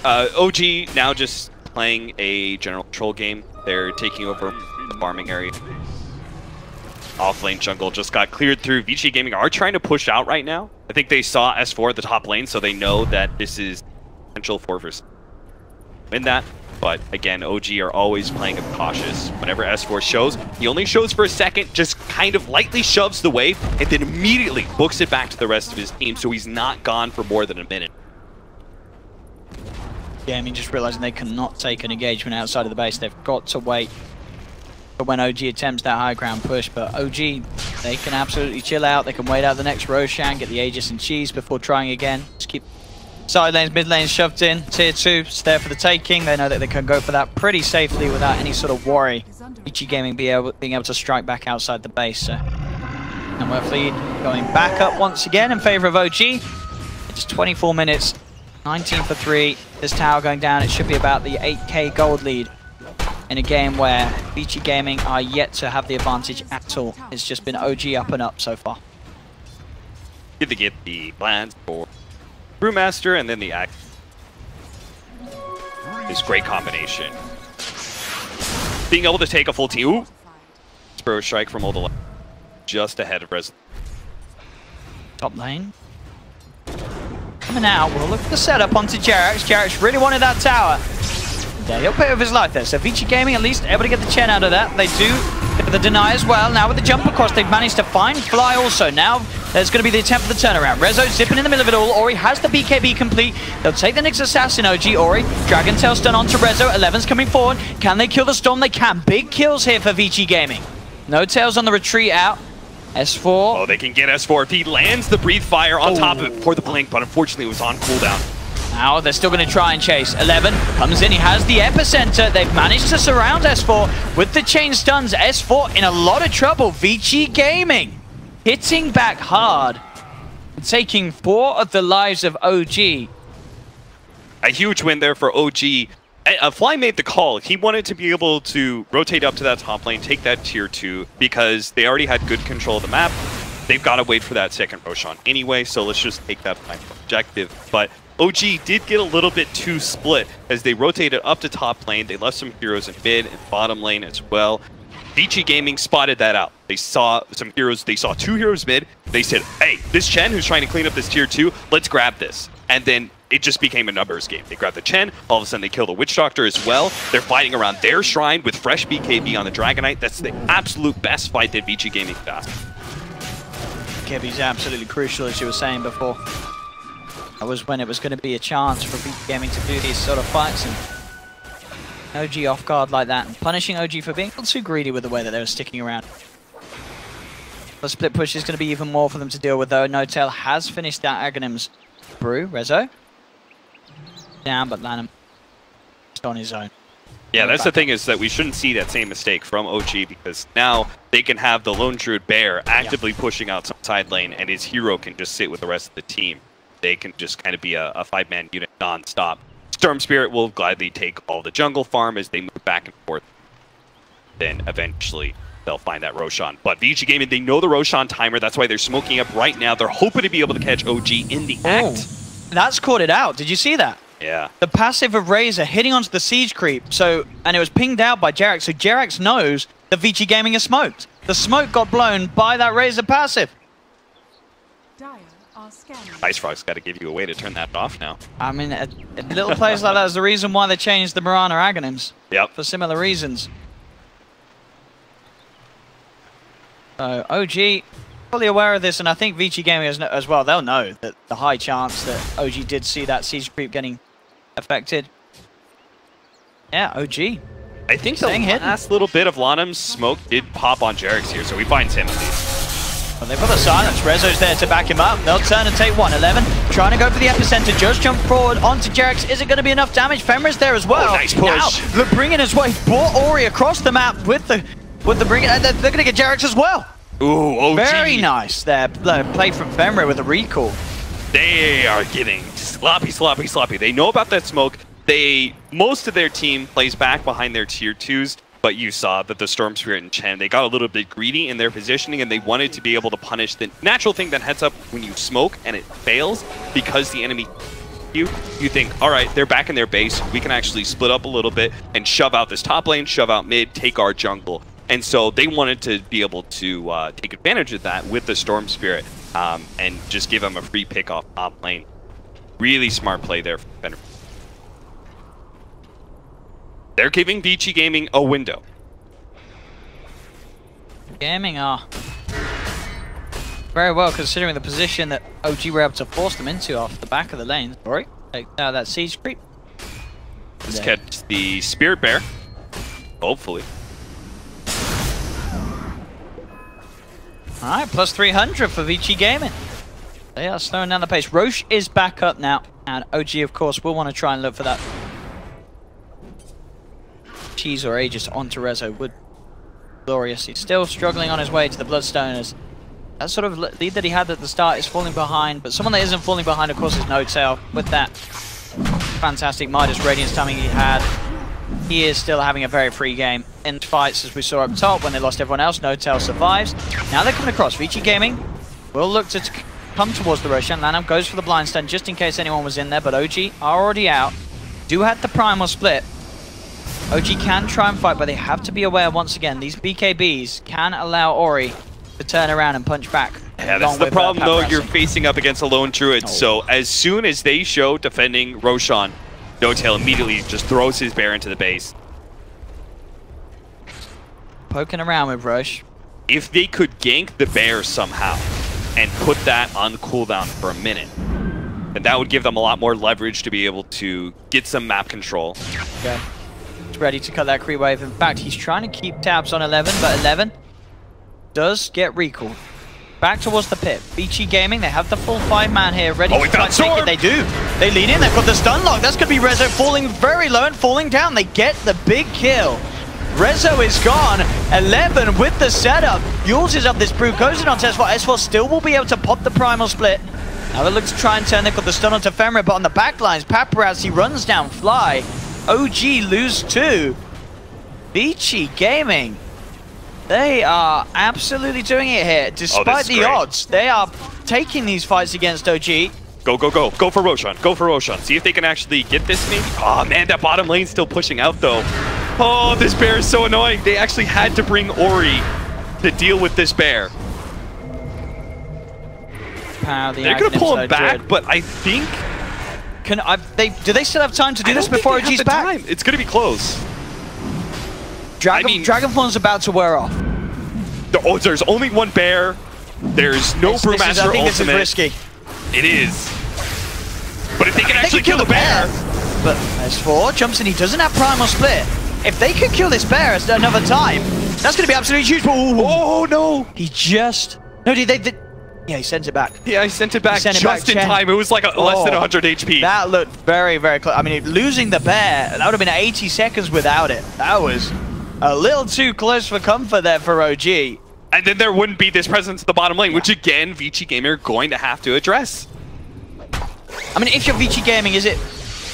OG now just playing a general control game. They're taking over the farming area. Off lane jungle just got cleared through. Vici Gaming are trying to push out right now. I think they saw S4 at the top lane, so they know that this is potential for win that. But again, OG are always playing it cautious. Whenever S4 shows, he only shows for a second, just kind of lightly shoves the wave, and then immediately books it back to the rest of his team, so he's not gone for more than a minute. Yeah, I mean, just realizing they cannot take an engagement outside of the base. They've got to wait for when OG attempts that high ground push. But OG, they can absolutely chill out. They can wait out the next Roshan, get the Aegis and Cheese before trying again. Just keep Side lanes, mid lanes shoved in. Tier 2, it's there for the taking. They know that they can go for that pretty safely without any sort of worry. Vici Gaming being able to strike back outside the base. So. And we're going back up once again in favor of OG. It's 24 minutes, 19 for 3. This tower going down, it should be about the 8k gold lead in a game where Vici Gaming are yet to have the advantage at all. It's just been OG up and up so far. Good to get the plans for Brewmaster and then the act. This great combination. Being able to take a full team. Ooh! Spur strike from all the left. Just ahead of Res. Top lane. Coming out, we'll look at the setup onto Jerax. Jerax really wanted that tower. Yeah, he'll pay with his life there. So Vici Gaming at least able to get the Chen out of that. They do get the deny as well. Now with the jump across, they've managed to find Fly also. Now there's going to be the attempt for the turnaround. Rezo zipping in the middle of it all. Ori has the BKB complete. They'll take the next assassin, OG. Ori, Dragon Tail stun onto Rezo. 11's coming forward. Can they kill the Storm? They can. Big kills here for Vici Gaming. No Tails on the retreat out. S4. Oh, they can get S4 if he lands the Breathe Fire on top of it for the blink, but unfortunately it was on cooldown. Now they're still going to try and chase. 11 comes in, he has the epicenter. They've managed to surround S4 with the chain stuns. S4 in a lot of trouble. Vici Gaming hitting back hard, taking 4 of the lives of OG. A huge win there for OG. Fly made the call. He wanted to be able to rotate up to that top lane, take that tier 2, because they already had good control of the map. They've got to wait for that second Roshan anyway, so let's just take that objective. But OG did get a little bit too split as they rotated up to top lane. They left some heroes in mid and bottom lane as well. Vici Gaming spotted that out. They saw some heroes. They saw 2 heroes mid. They said, hey, this Chen who's trying to clean up this tier 2, let's grab this. And then it just became a numbers game. They grabbed the Chen, all of a sudden they kill the Witch Doctor as well. They're fighting around their shrine with fresh BKB on the Dragonite. That's the absolute best fight that Vici Gaming does. BKB's absolutely crucial, as you were saying before. That was when it was going to be a chance for Vici Gaming to do these sort of fights. And OG off guard like that, and punishing OG for being a little too greedy with the way that they were sticking around. The split push is going to be even more for them to deal with, though. No Tail has finished that Aghanim's brew. Rezo down, but Lanham just on his own. Yeah, that's the thing, is that we shouldn't see that same mistake from OG, because now they can have the Lone Druid Bear actively pushing out some side lane, and his hero can just sit with the rest of the team. They can just kind of be a 5-man unit non-stop. Storm Spirit will gladly take all the jungle farm as they move back and forth. Then eventually they'll find that Roshan. But Vici Gaming, they know the Roshan timer. That's why they're smoking up right now. They're hoping to be able to catch OG in the act. That's caught it out. Did you see that? Yeah. The passive of Razor hitting onto the siege creep. And it was pinged out by Jerax. So Jerax knows that Vici Gaming is smoked. The smoke got blown by that Razor passive. Ice Frog's got to give you a way to turn that off now. I mean, a little place like that is the reason why they changed the Mirana Aghanims. Yep. For similar reasons. So OG fully aware of this, and I think Vici Gaming as well. They'll know that the high chance that OG did see that siege creep getting affected. Yeah, OG. I think the last little bit of Lanham's smoke did pop on Jerax here, so he finds him at least. Well, they've got the silence. Rezo's there to back him up. They'll turn and take 1. 11 trying to go for the epicenter. Just jump forward onto Jerax. Is it going to be enough damage? Fenrir's there as well. Oh, nice push. Now, the bringing his way. Brought Ori across the map with the bringing. They're going to get Jerax as well. Ooh, OG. Very nice there. Play from Fenrir with a recall. They are getting sloppy, sloppy, sloppy. They know about that smoke. Most of their team plays back behind their tier 2s. But you saw that the Storm Spirit and Chen, they got a little bit greedy in their positioning, and they wanted to be able to punish the natural thing that heads up when you smoke and it fails because the enemy you think, all right, they're back in their base. We can actually split up a little bit and shove out this top lane, shove out mid, take our jungle. And so they wanted to be able to take advantage of that with the Storm Spirit and just give them a free pick off top lane. Really smart play there from Fenrir. They're giving Vici Gaming a window. Gaming are very well considering the position that OG were able to force them into off the back of the lane. Sorry, take out that siege creep. Let's catch the Spirit Bear. Hopefully. Alright, plus 300 for Vici Gaming. They are slowing down the pace. Roche is back up now. And OG, of course, will want to try and look for that cheese or Aegis onto Rezo. Would glorious. He's still struggling on his way to the Bloodstoners. That sort of lead that he had at the start is falling behind, but someone that isn't falling behind, of course, is No-Tail. With that fantastic Midas Radiance timing he had, he is still having a very free game. In fights, as we saw up top, when they lost everyone else, No-Tail survives. Now they're coming across. Vici Gaming will look to come towards the Roshan. Lanham goes for the blind stun just in case anyone was in there, but OG are already out. Do have the primal split. OG can try and fight, but they have to be aware once again, these BKBs can allow Ori to turn around and punch back. Yeah, that's the problem though, you're facing up against a lone druid, so as soon as they show defending Roshan, No-Tail immediately just throws his bear into the base. Poking around with Roche. If they could gank the bear somehow and put that on cooldown for a minute, then that would give them a lot more leverage to be able to get some map control. Okay. He's ready to cut that creep wave. In fact, he's trying to keep tabs on 11, but 11 does get recalled. Back towards the pit. Vici Gaming, they have the full 5-man here ready to try and take it. They do. They lean in, they've got the stun lock. That's going to be Rezo falling very low and falling down. They get the big kill. Rezo is gone. 11 with the setup. Uses up this brew, goes in on S4. S4 still will be able to pop the primal split. Now they look to try and turn. They've got the stun onto Femra, but on the back lines, Paparazzi runs down Fly. OG lose 2. Vici Gaming, they are absolutely doing it here. Despite the odds, they are taking these fights against OG. Go, go, go. Go for Roshan. Go for Roshan. See if they can actually get this maybe. Oh man, that bottom lane's still pushing out though. Oh, this bear is so annoying. They actually had to bring Ori to deal with this bear. They're going to pull him back, but I think... do they still have time to do this before OG's back? Time. It's going to be close. Dragonflawn's about to wear off. There's only one bear. There's no Brewmaster ultimate. I think this is risky. It is. But if they can actually kill the bear... But S4 jumps in, he doesn't have primal split. If they could kill this bear at another time, that's going to be absolutely huge. Oh no! He just... No, yeah, he sent it back. Yeah, he sent it back just in time. It was like less than 100 HP. That looked very, very close. I mean, losing the bear, that would have been 80 seconds without it. That was a little too close for comfort there for OG. And then there wouldn't be this presence at the bottom lane, which again, Vici Gaming are going to have to address. I mean, if you're Vici Gaming, is it...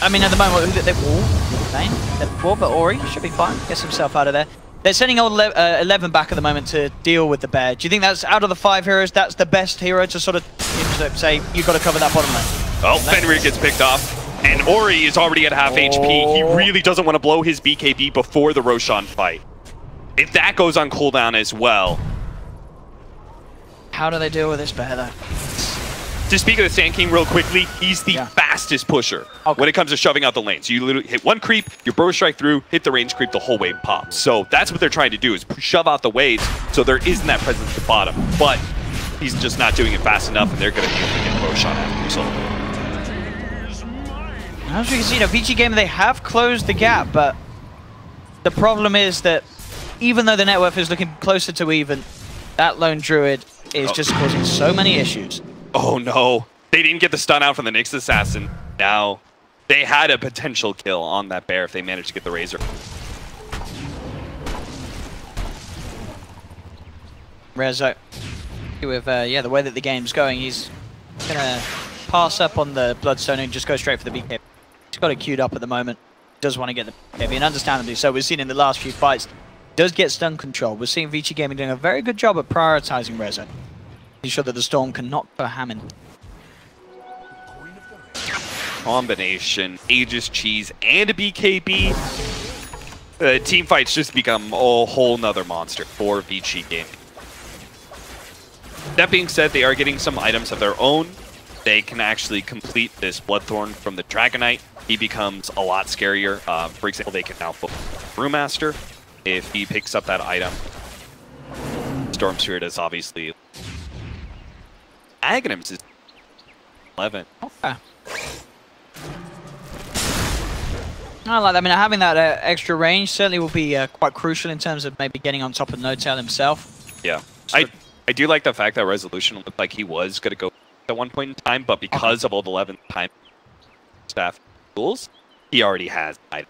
I mean, at the moment, they're 4, but Ori should be fine. Gets himself out of there. They're sending old 11 back at the moment to deal with the bear. Do you think that's, out of the 5 heroes, that's the best hero to sort of say, you've got to cover that bottom lane? Oh, Fenrir gets picked off. And Ori is already at half HP. He really doesn't want to blow his BKB before the Roshan fight. If that goes on cooldown as well. How do they deal with this bear, though? To speak of the Sand King real quickly, he's the fastest pusher when it comes to shoving out the lanes. You literally hit one creep, your burrow strike through, hit the range creep, the whole wave pops. So that's what they're trying to do, is shove out the waves so there isn't that presence at the bottom. But he's just not doing it fast enough, and they're going to be able to get Roshan as a result. As you can see, Vici Gaming, they have closed the gap, but the problem is that even though the net worth is looking closer to even, that lone druid is just causing so many issues. Oh no, they didn't get the stun out from the Nyx Assassin. Now, they had a potential kill on that bear if they managed to get the Razor. Rezo, with the way that the game's going, he's gonna pass up on the Bloodstone and just go straight for the BKB. He's got it queued up at the moment. Does want to get the BKB, and understandably so. We've seen in the last few fights, does get stun control. We're seeing Vici Gaming doing a very good job of prioritizing Rezo. Sure that the Storm can knock for Hammond. Combination, Aegis, Cheese, and a BKB. Team fights just become a whole nother monster for Vici Gaming. That being said, they are getting some items of their own. They can actually complete this Bloodthorn from the Dragonite. He becomes a lot scarier. For example, they can now put Brewmaster if he picks up that item. Storm Spirit is obviously... Aghanims is 11. Okay. I like that. I mean, having that extra range certainly will be quite crucial in terms of maybe getting on top of No-Tail himself. Yeah. I do like the fact that Resolution looked like he was going to go at one point in time, but because of old 11 time, staff tools, he already has items.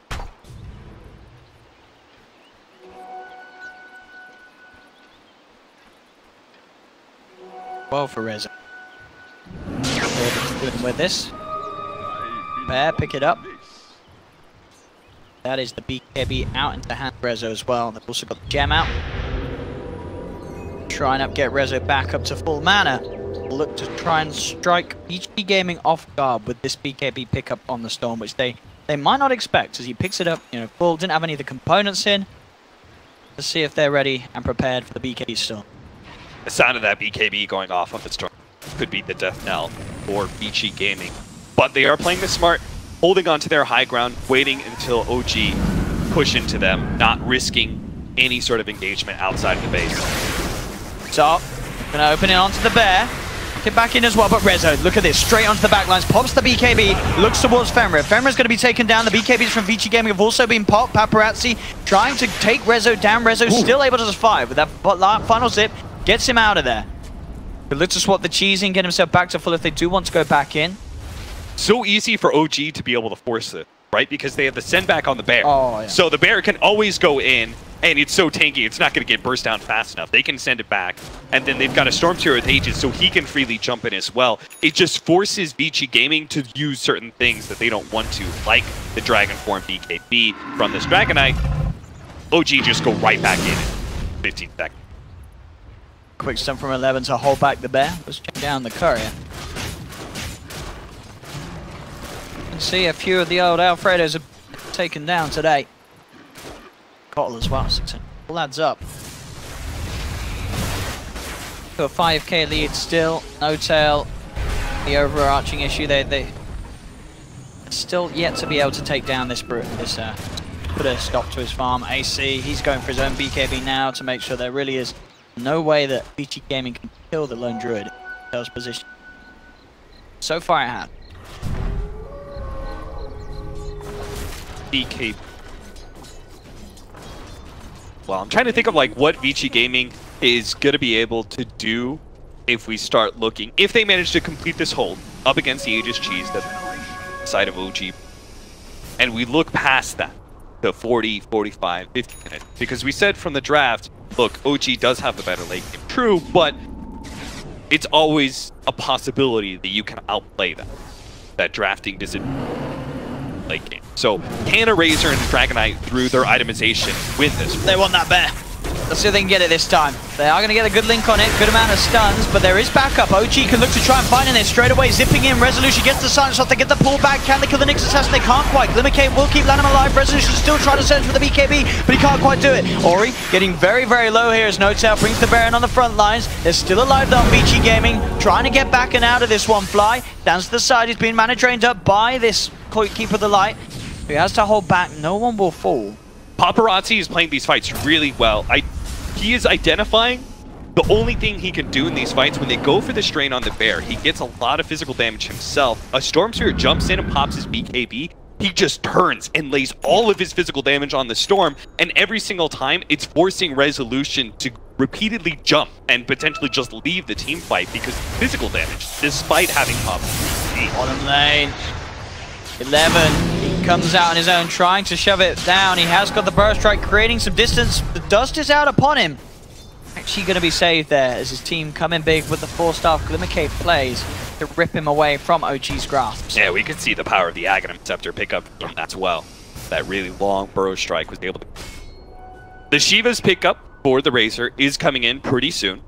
Well for Reza. Doing with this. Bear, pick it up. That is the BKB out into the hand of Rezo as well. They've also got the gem out. Trying to get Rezo back up to full mana. Look to try and strike Vici Gaming off guard with this BKB pickup on the Storm, which they might not expect as he picks it up, you know, full, didn't have any of the components in. Let's see if they're ready and prepared for the BKB Storm. The sound of that BKB going off on the Storm could be the death knell for Vici Gaming. But they are playing this smart, holding on to their high ground, waiting until OG push into them, not risking any sort of engagement outside of the base. So, gonna open it onto the bear. Get back in as well, but Rezo, look at this, straight onto the backlines, pops the BKB, looks towards Femra. Femra's going to be taken down. The BKBs from Vici Gaming have also been popped. Paparazzi trying to take Rezo down. Rezo still able to survive with that final zip, gets him out of there. But look to swap the cheesy and get himself back to full if they do want to go back in. So easy for OG to be able to force it, right? Because they have the send back on the bear. Oh, yeah. So the bear can always go in, and it's so tanky, it's not going to get burst down fast enough. They can send it back, and then they've got a Storm Tier with Aegis, so he can freely jump in as well. It just forces Vici Gaming to use certain things that they don't want to, like the Dragon Form BKB from this Dragonite. OG just go right back in 15 seconds. Quick stun from 11 to hold back the bear. Let's check down the courier. And see a few of the old Alfredos are taken down today. Cottle as well, 600. All adds up. To a 5k lead still. No tail. The overarching issue, they still yet to be able to take down this brute. Put a stop to his farm. AC, he's going for his own BKB now to make sure there really is no way that Vici Gaming can kill the lone druid in Tail's position. So far it has. BKB. Well, I'm trying to think of like what Vici Gaming is going to be able to do if we start looking. If they manage to complete this hold up against the Aegis Cheese, that side of OG, and we look past that to 40, 45, 50 minutes. Because we said from the draft, look, OG does have the better late game. True, but it's always a possibility that you can outplay that. That drafting doesn't late game. So, can a Razor and a Dragonite through their itemization win this? They want that bear. Let's see if they can get it this time. They are going to get a good link on it, good amount of stuns, but there is backup. OG can look to try and find in it straight away, zipping in. Resolution gets the silence off, they get the pull back. Can they kill the Nyx assassin? They can't quite. Glimmercave will keep Lanham alive. Resolution still trying to search for the BKB, but he can't quite do it. Ori getting very, very low here as No-Tail brings the bear in on the front lines. They're still alive though, Vici Gaming, trying to get back and out of this one. Fly down to the side, he's being mana drained up by this Keeper of the Light. He has to hold back, no one will fall. Paparazzi is playing these fights really well. He is identifying the only thing he can do in these fights when they go for the strain on the bear. He gets a lot of physical damage himself. A Storm Spirit jumps in and pops his BKB. He just turns and lays all of his physical damage on the Storm, and every single time it's forcing Resolution to repeatedly jump and potentially just leave the team fight because of physical damage, despite having popped. Bottom lane. 11, he comes out on his own, trying to shove it down. He has got the burst strike, creating some distance. The dust is out upon him. Actually going to be saved there as his team come in big with the 4-star Glimmercave plays to rip him away from OG's grasp. Yeah, we could see the power of the Aghanim Scepter pick up from that as well. That really long burrow strike was able to... The Shiva's pickup for the Razor is coming in pretty soon.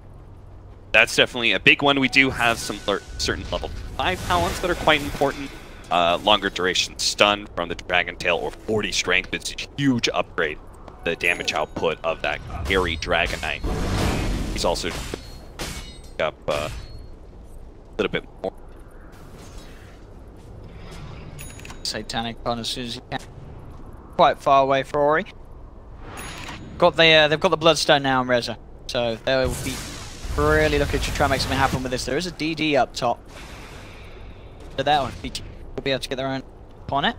That's definitely a big one. We do have some certain level 5 talents that are quite important. Longer duration stun from the Dragon Tail or 40 strength. It's a huge upgrade. The damage output of that Airy Dragonite. He's also up a little bit more. Satanic on as soon as he can. Quite far away for Ori. They've got the Bloodstone now on Reza, so they will be really looking to try and make something happen with this. There is a DD up top. So that one, Vici will be able to get their own on it.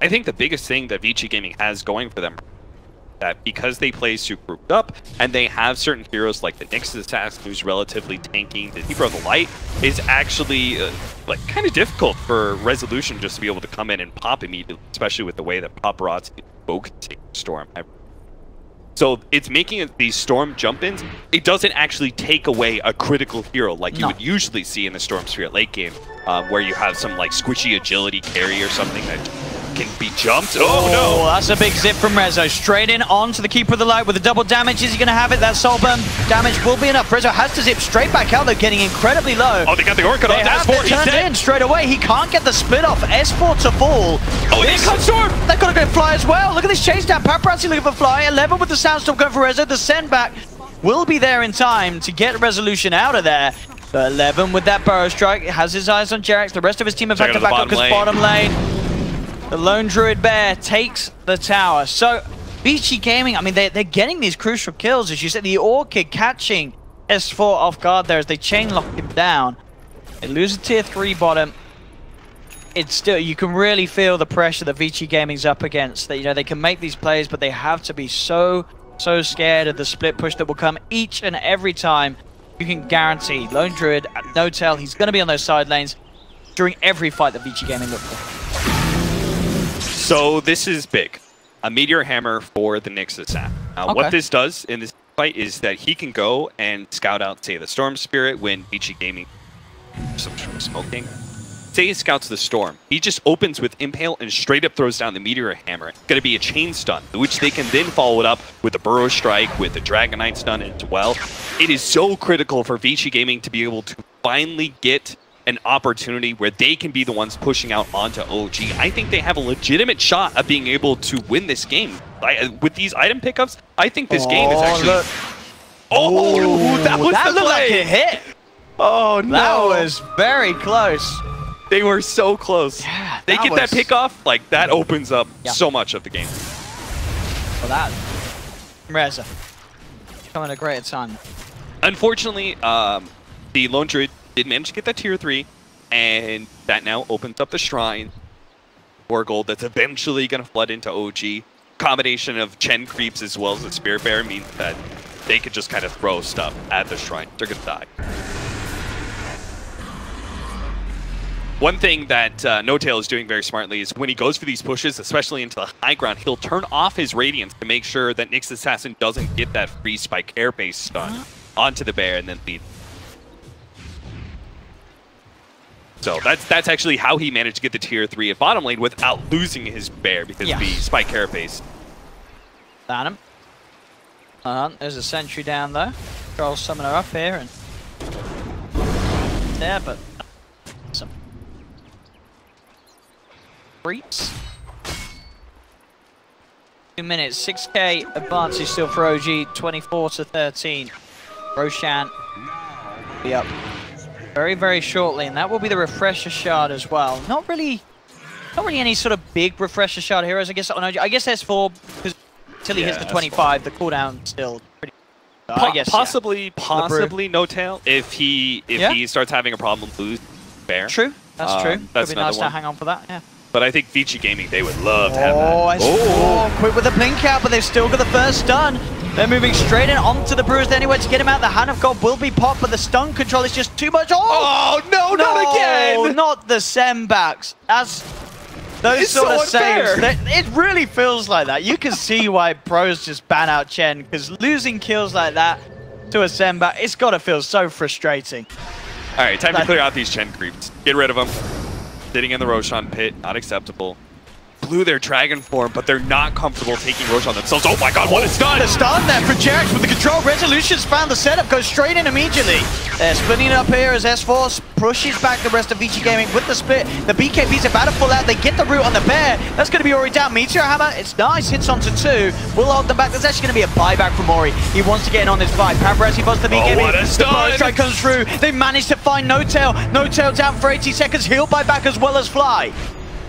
I think the biggest thing that Vici Gaming has going for them that because they play super grouped up and they have certain heroes like the Nyx Assassin, who's relatively tanking, the Keeper of the Light is actually like kind of difficult for Resolution just to be able to come in and pop immediately, especially with the way that Paparazzi is focusing Storm. So it's making these Storm jump-ins. It doesn't actually take away a critical hero like you would usually see in the Storm Spirit late game, where you have some like squishy agility carry or something that can be jumped. Oh no! That's a big zip from Rezo. Straight in onto the Keeper of the Light with the double damage. Is he going to have it? That soul burn damage will be enough. Rezo has to zip straight back out though, getting incredibly low. Oh, they got the Orchid on S4. He's turned in straight away. He can't get the split off. S4 to fall. Oh, they cut Storm! They've got to go Fly as well. Look at this chase down. Paparazzi looking for Fly. 11 with the Soundstorm going for Rezo. The send back will be there in time to get Resolution out of there. The 11 with that Burrow Strike has his eyes on Jerax. The rest of his team have had to back up because bottom lane. The Lone Druid Bear takes the tower. So, Vici Gaming, I mean, they're getting these crucial kills. As you said, the Orchid catching S4 off guard there as they chain lock him down. They lose a tier 3 bottom. It's still, you can really feel the pressure that Vici Gaming's up against. That, you know, they can make these plays, but they have to be so scared of the split push that will come each and every time. You can guarantee Lone Druid at no tail, he's going to be on those side lanes during every fight that Vici Gaming look for. So this is big. A Meteor Hammer for the Nyx Assassin. Now, what this does in this fight is that he can go and scout out, say, the Storm Spirit when Vici Gaming some smoking. Say he scouts the Storm. He just opens with Impale and straight up throws down the Meteor Hammer. It's going to be a chain stun, which they can then follow it up with a Burrow Strike, with a Dragonite stun as well. It is so critical for Vici Gaming to be able to finally get an opportunity where they can be the ones pushing out onto OG. I think they have a legitimate shot of being able to win this game. With these item pickups, I think this game is actually... Look. That was that the looked play! like it hit. Oh no! That was very close. They were so close. Yeah, they get that pick off, like that opens up so much of the game. Well, that Reza coming at a great time. Unfortunately, the Lone Druid did manage to get that tier 3, and that now opens up the shrine for gold that's eventually going to flood into OG. Combination of Chen creeps as well as the Spirit Bear means that they could just kind of throw stuff at the shrine. They're going to die. One thing that NoTail is doing very smartly is when he goes for these pushes, especially into the high ground, he'll turn off his Radiance to make sure that Nyx Assassin doesn't get that free Spike Air-based stun onto the bear and then lead. So that's actually how he managed to get the tier 3 at bottom lane without losing his bear because of the Spike Carapace. Down him. There's a sentry down though. Troll summoner up here and there, but some creeps. 2 minutes, 6k advantage still for OG, 24 to 13. Roshan be up very shortly, and that will be the refresher shard as well. Not really any sort of big refresher shard heroes. I guess on OG. I guess S4 because until he hits the 25, the cooldown still pretty. I guess possibly NoTail if he starts having a problem lose bear. True, that's true. That's Could be nice to hang on for that. Yeah. But I think Vici Gaming, they would love to have that. S4 quick with the blink out, but they've still got the first stun. They're moving straight in onto the Brewers anyway to get him out. The Hand of God will be popped, but the stun control is just too much. Oh no, not again! Not the sembacks. That's those sort of saves. It really feels like that. You can see why pros just ban out Chen, because losing kills like that to a semback, it's got to feel so frustrating. All right, time to clear out these Chen creeps. Get rid of them. Sitting in the Roshan pit, not acceptable. Blew their dragon form, but they're not comfortable taking Roshan themselves. Oh my god, what a stun! The stun there for Jerax with the control. Resolution's found the setup, goes straight in immediately. They're splitting it up here as S4 pushes back the rest of Vici Gaming with the split. The BKB's about to fall out. They get the root on the bear. That's going to be already down. Meteor Hammer, it's nice. Hits onto 2. We'll hold them back. There's actually going to be a buyback from Ori. He wants to get in on this fight. Paparazzi busts the BKB. What a stun! The Burrow Strike comes through. They managed to find NoTail. NoTail down for 80 seconds. Healed by back as well as Fly.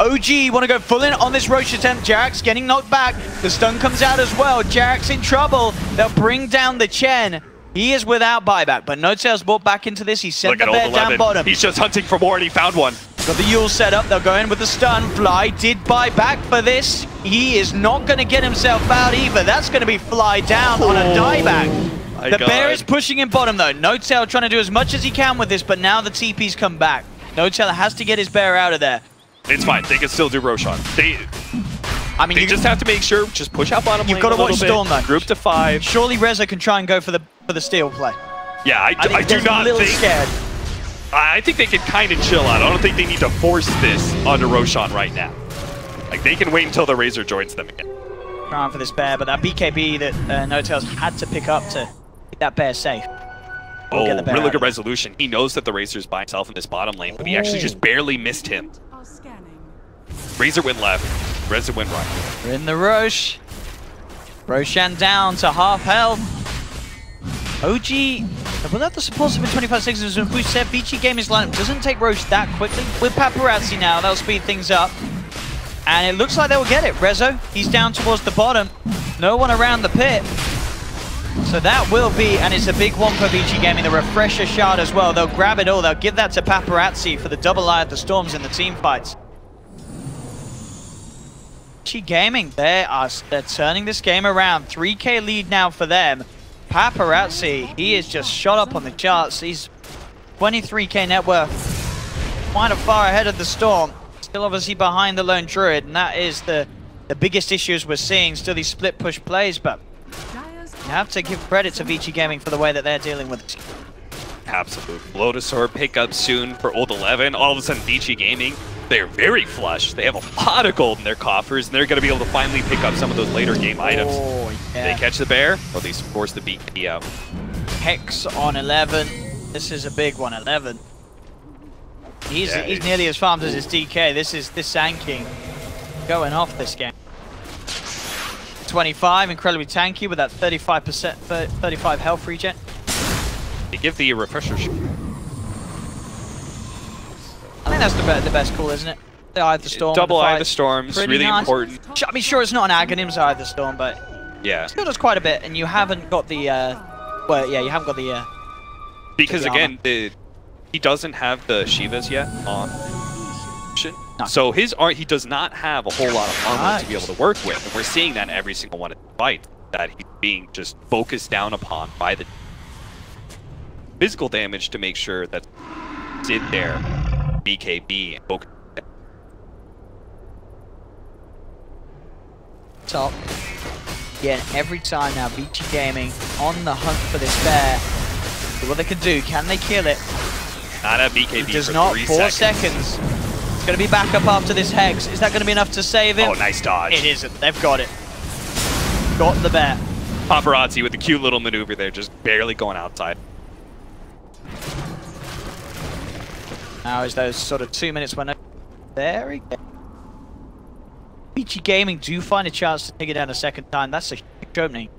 OG want to go full in on this Roche attempt. Jerax getting knocked back. The stun comes out as well. Jerax in trouble. They'll bring down the Chen. He is without buyback, but NoTail's brought back into this. He sent the bear down bottom. He's just hunting for more and he found one. Got the Yule set up. They'll go in with the stun. Fly did buy back for this. He is not going to get himself out either. That's going to be fly down on a dieback. The bear is pushing in bottom though. No-Tail trying to do as much as he can with this, but now the TP's come back. No-Tail has to get his bear out of there. It's fine. They can still do Roshan. They just have to make sure, just push out bottom lane. You've got to watch Storm though. Group to 5. Surely Reza can try and go for the steal play. Yeah, I do not think. Scared. I think they can kind of chill out. I don't think they need to force this onto Roshan right now. Like, they can wait until the Razor joins them again. Trying for this bear, but that BKB that No-Tails had to pick up to keep that bear safe. Oh, really good resolution. He knows that the Razor's by himself in this bottom lane, but he actually just barely missed him. Razor went left, Reza went right. We're in the Rosh. Roshan down to half health. OG, without the support of 25 seconds, as we said, Vici Gaming's lineup doesn't take Rosh that quickly. With Paparazzi now, that'll speed things up. And it looks like they will get it. Rezo, he's down towards the bottom. No one around the pit. So that will be, and it's a big one for Vici Gaming, the refresher shard as well. They'll grab it all. They'll give that to Paparazzi for the double eye of the Storms in the team fights. Vici Gaming, they're turning this game around. 3K lead now for them. Paparazzi, he is just shot up on the charts. He's 23K net worth, quite far ahead of the Storm. Still obviously behind the Lone Druid, and that is the biggest issues we're seeing. Still these split push plays, but you have to give credit to Vici Gaming for the way that they're dealing with it. Absolute. Lotusaur pick up soon for Old 11. All of a sudden, Vici Gaming, they're very flush. They have a lot of gold in their coffers, and they're going to be able to finally pick up some of those later game items. Oh, yeah. They catch the bear, or at least force the BKB out. Hex on 11. This is a big one, 11. He's nearly as farmed as his DK. This Sand King going off this game. 25, incredibly tanky with that 35%, 35 health regen. They give the refresher. I think that's the best call, isn't it? The Eye of the Storm. Double Eye of the Storm's really nice. Important. I mean, sure, it's not an Aghanim's Eye of the Storm, but yeah, still does quite a bit. And you haven't got the, well, yeah, you haven't got the. Because again, he doesn't have the Shivas yet on. No. So his art, he does not have a whole lot of armor to be able to work with, and we're seeing that in every single one of the fights, that he's being just focused down upon by the physical damage to make sure that sit there, BKB, and focus. Top. Yeah, every time now, Vici Gaming on the hunt for this bear. See what they can do. Can they kill it? Not a BKB. It does not. 4 seconds. It's going to be back up after this Hex. Is that going to be enough to save him? Oh, nice dodge. It isn't. They've got it. Got the bear. Paparazzi with the cute little maneuver there, just barely going outside. Now is those sort of 2 minutes when there he goes. Vici Gaming do find a chance to take it down a second time. That's a huge opening.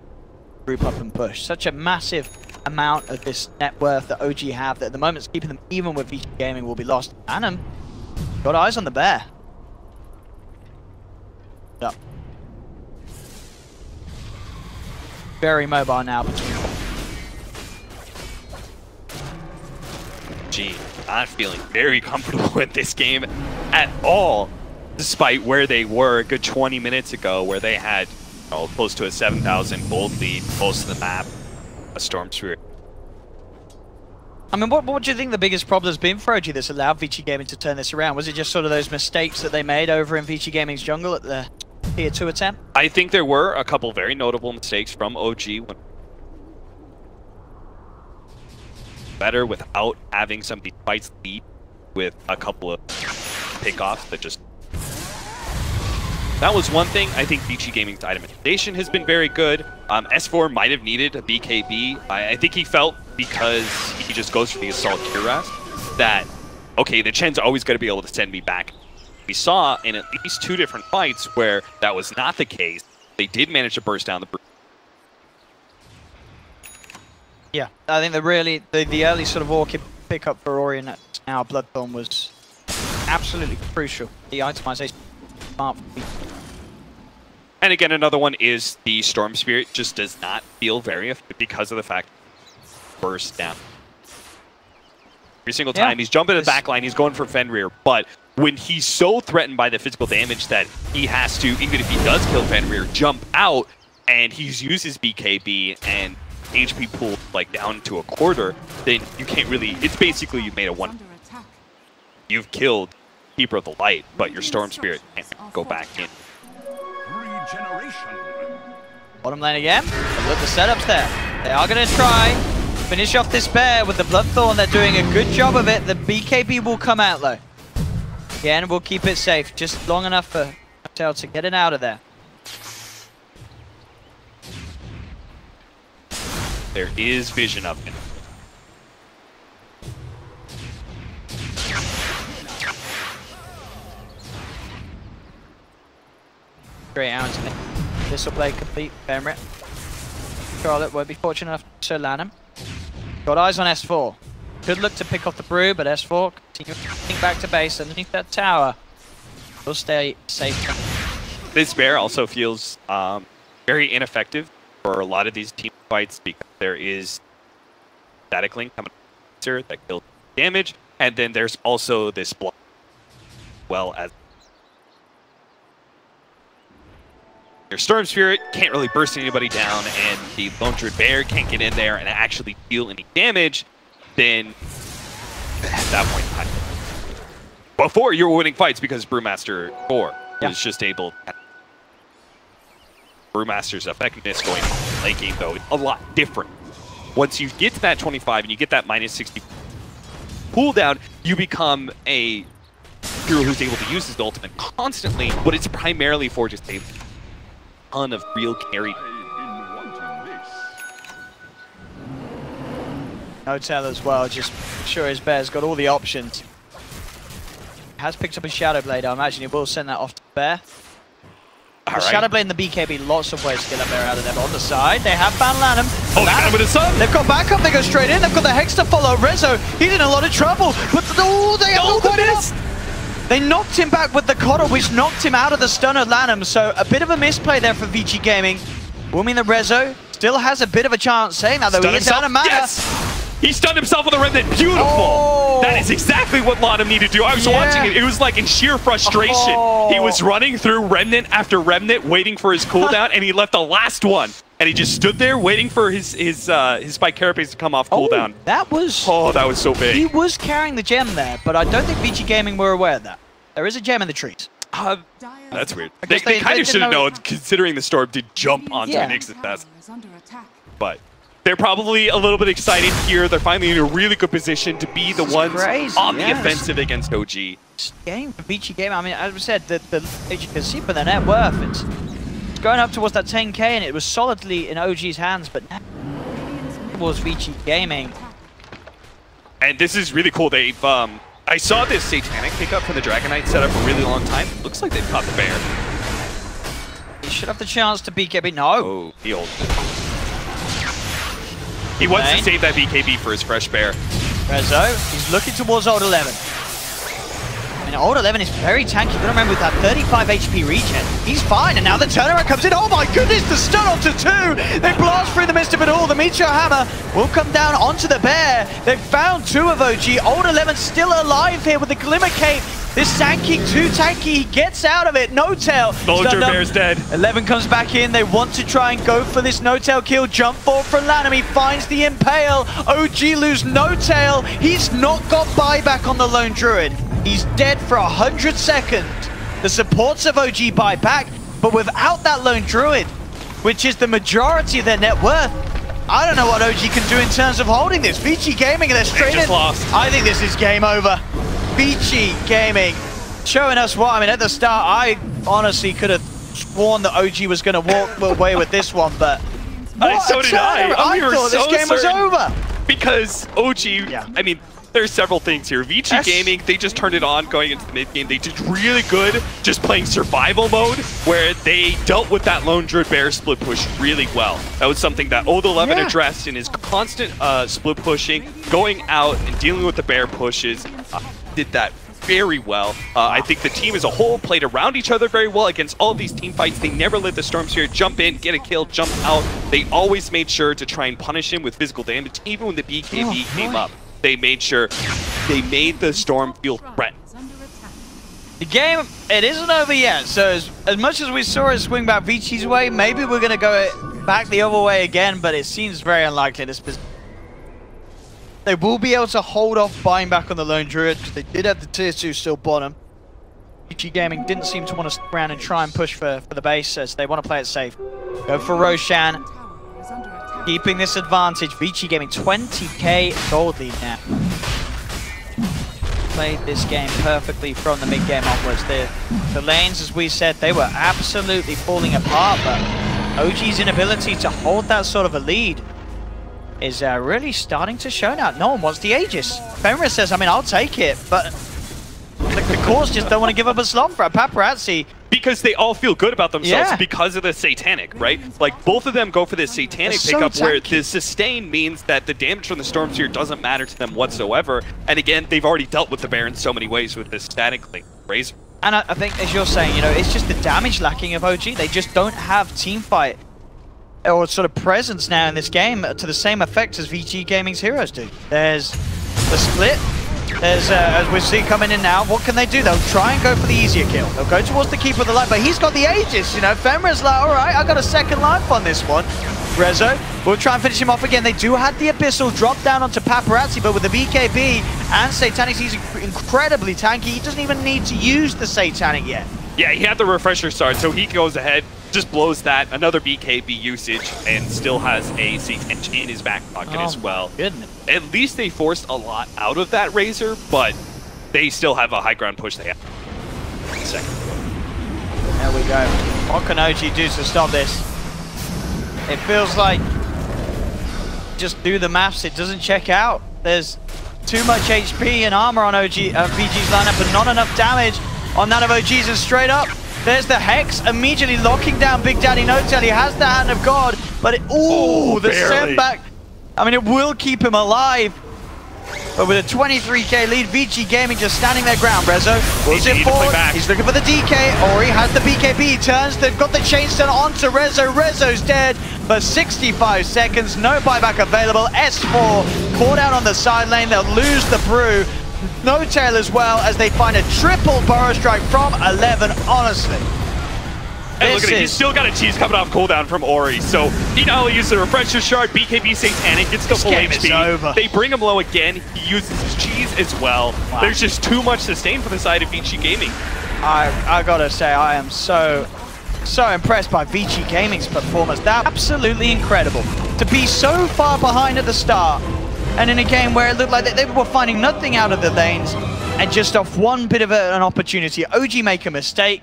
Group up and push. Such a massive amount of this net worth that OG have that at the moment is keeping them even with Vici Gaming will be lost. Annam got eyes on the bear. Yep. Very mobile now between them. Gee, not feeling very comfortable with this game at all, despite where they were a good 20 minutes ago, where they had close to a 7,000 gold lead, most of the map, a Storm Spirit. I mean, what do you think the biggest problem has been for OG that's allowed Vici Gaming to turn this around? Was it just sort of those mistakes that they made over in Vici Gaming's jungle at the Tier 2 attempt? I think there were a couple very notable mistakes from OG when better without having some of these fights lead with a couple of pickoffs that just... That was one thing. I think Vici Gaming's itemization has been very good. S4 might have needed a BKB. I think he felt, because he just goes for the Assault Cuirass, that, okay, the Chen's always going to be able to send me back. We saw in at least 2 different fights where that was not the case. They did manage to burst down the bridge. Yeah, I think the early sort of orchid pickup for Orion at now Bloodthorn was absolutely crucial. The itemization. And again, another one is the Storm Spirit just does not feel very effective because of the fact burst down. Every single time he's jumping to the back line, he's going for Fenrir, but when he's so threatened by the physical damage that he has to, even if he does kill Vandermeer, jump out, and he's used his BKB and HP pool like down to a quarter, then you can't really, it's basically you made a one. You've killed Keeper of the Light, but your Storm Spirit can't go back in. Bottom lane again. Look, the setup's there. They are going to try finish off this bear with the Bloodthorn. They're doing a good job of it. The BKB will come out though. Again, we'll keep it safe, just long enough for Tail to get it out of there. There is vision up in. Great out. This will play complete Benrit. Charlotte won't be fortunate enough to land him. Got eyes on S4. Good look to pick off the brew, but S4 continuing back to base underneath that tower. Will stay safe. This bear also feels very ineffective for a lot of these team fights because there is static link coming that kills damage, and then there's also this block well as your Storm Spirit can't really burst anybody down, and the Lone Druid Bear can't get in there and actually deal any damage, then at that point, before you were winning fights because Brewmaster 4 was just able to. Brewmaster's effectiveness going late game, though, is a lot different. Once you get to that 25 and you get that minus 60 cooldown, you become a hero who's able to use his ultimate constantly, but it's primarily for just a ton of real carry. No tell as well, just sure his bear's got all the options. Has picked up a Shadow Blade, I imagine he will send that off to the bear. The Shadow Blade and the BKB, lots of ways to get that bear out of there. But on the side, they have found Lanham. Oh, Lanham with his son! They've got backup, they go straight in. They've got the Hex to follow. Rezo, he's in a lot of trouble. But they have not quite enough. They knocked him back with the Coddle, which knocked him out of the stun of Lanham. So a bit of a misplay there for Vici Gaming. Will mean that Rezo still has a bit of a chance. Saying that though, he is out of mana. Yes! He stunned himself with a Remnant. Beautiful! Oh. That is exactly what Lanham needed to do. I was watching it. It was like in sheer frustration. He was running through Remnant after Remnant, waiting for his cooldown, and he left the last one. And he just stood there waiting for his Spike Carapace to come off cooldown. That was... Oh, that was so big. He was carrying the gem there, but I don't think Vici Gaming were aware of that. There is a gem in the trees. That's weird. They kind of should have known, considering the Storm did jump onto Nix's nest. But they're probably a little bit excited here. They're finally in a really good position to be the ones on the offensive against OG. Game for Vici Gaming. I mean, as we said, as you can see for their net worth, it's going up towards that 10k, and it was solidly in OG's hands, but now it was Vici Gaming. And this is really cool. They've I saw this Satanic pickup from the Dragon Knight set up for a really long time. Looks like they've caught the bear. He should have the chance to BKB. No. Oh, he ulted. He wants to save that BKB for his fresh bear. Rezo, he's looking towards Old 11. And Old 11 is very tanky. You gotta remember with that 35 HP regen, he's fine. And now the turnaround comes in. Oh my goodness, the stun onto 2. They blast through the midst of it all. The Meteor Hammer will come down onto the bear. They've found 2 of OG. Old 11 still alive here with the Glimmer Cape. This Sankey, too tanky, he gets out of it. No-tail. Soldier Bear's dead. 11 comes back in. They want to try and go for this no-tail kill. Jump forward from Lanham. He finds the Impale. OG lose no-tail. He's not got buyback on the Lone Druid. He's dead for 100 seconds. The supports of OG buy back, but without that Lone Druid, which is the majority of their net worth, I don't know what OG can do in terms of holding this. Vici Gaming, they're straight in. Lost. I think this is game over. Vici Gaming showing us what, I mean, at the start, I honestly could have sworn that OG was going to walk away with this one, but so did I. I thought this game was over. Because OG, I mean, there's several things here. Vici Gaming, they just turned it on going into the mid-game. They did really good just playing survival mode, where they dealt with that Lone Druid Bear split push really well. That was something that Old 11 addressed in his constant split pushing, going out and dealing with the bear pushes. Did that very well. I think the team as a whole played around each other very well against all of these team fights. They never let the Storm Spirit jump in, get a kill, jump out. They always made sure to try and punish him with physical damage, even when the BKB came up. They made sure they made the Storm feel threatened. The game, it isn't over yet, so as much as we saw it swing back Vici's way, maybe we're going to go back the other way again, but it seems very unlikely. They will be able to hold off buying back on the Lone Druid, because they did have the tier 2 still bottom. Vici Gaming didn't seem to want to stick around and try and push for the base, as they want to play it safe. Go for Roshan, keeping this advantage. Vici Gaming 20k gold lead now. Played this game perfectly from the mid-game onwards. The lanes, as we said, they were absolutely falling apart, but OG's inability to hold that sort of a lead is really starting to show now. No one wants the Aegis. Fenris says, I mean, I'll take it, but the cores just don't want to give up a slot for a Paparazzi. Because they all feel good about themselves Yeah. because of the Satanic, right? Like, both of them go for this Satanic It's so pickup where tanky. the sustain means that the damage from the Storm Seer doesn't matter to them whatsoever. And again, they've already dealt with the Baron so many ways with this static link. Razor. And I think, as you're saying, you know, it's just the damage lacking of OG. They just don't have teamfight or sort of presence now in this game to the same effect as VG Gaming's heroes do. There's the split. There's, as we see coming in now, what can they do? They'll try and go for the easier kill. They'll go towards the Keeper of the Light, but he's got the Aegis, you know. Fenrir's like, all right, I got a second life on this one. Rezo will try and finish him off again. They do have the Abyssal drop down onto Paparazzi, but with the BKB and Satanic, he's incredibly tanky. He doesn't even need to use the Satanic yet. Yeah, he had the refresher start, so he goes ahead, just blows that, another BKB usage, and still has a Satanic in his back pocket as well. Goodness. At least they forced a lot out of that Razor, but they still have a high ground push they have. Second. There we go. What can OG do to stop this? It feels like just do the maths, it doesn't check out. There's too much HP and armor on VG's lineup and not enough damage on that of OG's, and straight up, there's the Hex immediately locking down Big Daddy No-Tail. He has the Hand of God, but it, the send back. I mean, it will keep him alive. But with a 23k lead, Vici Gaming just standing their ground. Rezo pulls it forward. He's looking for the DK, or he has the BKB. He turns, they've got the chainstone onto Rezo. Rezo's dead for 65 seconds. No buyback available. S4 caught out on the side lane. They'll lose the Brew. No-Tail as well, as they find a triple Burrow Strike from 11, honestly. And look at it, he's still got a cheese coming off cooldown from Ori, so he not only uses the refresher shard, BKB Satanic, gets the full HP. They bring him low again, he uses his cheese as well. Wow. There's just too much sustain for the side of Vici Gaming. I gotta say, I am so impressed by Vici Gaming's performance. That's absolutely incredible. To be so far behind at the start, and in a game where it looked like they were finding nothing out of the lanes, and just off one bit of an opportunity, OG make a mistake,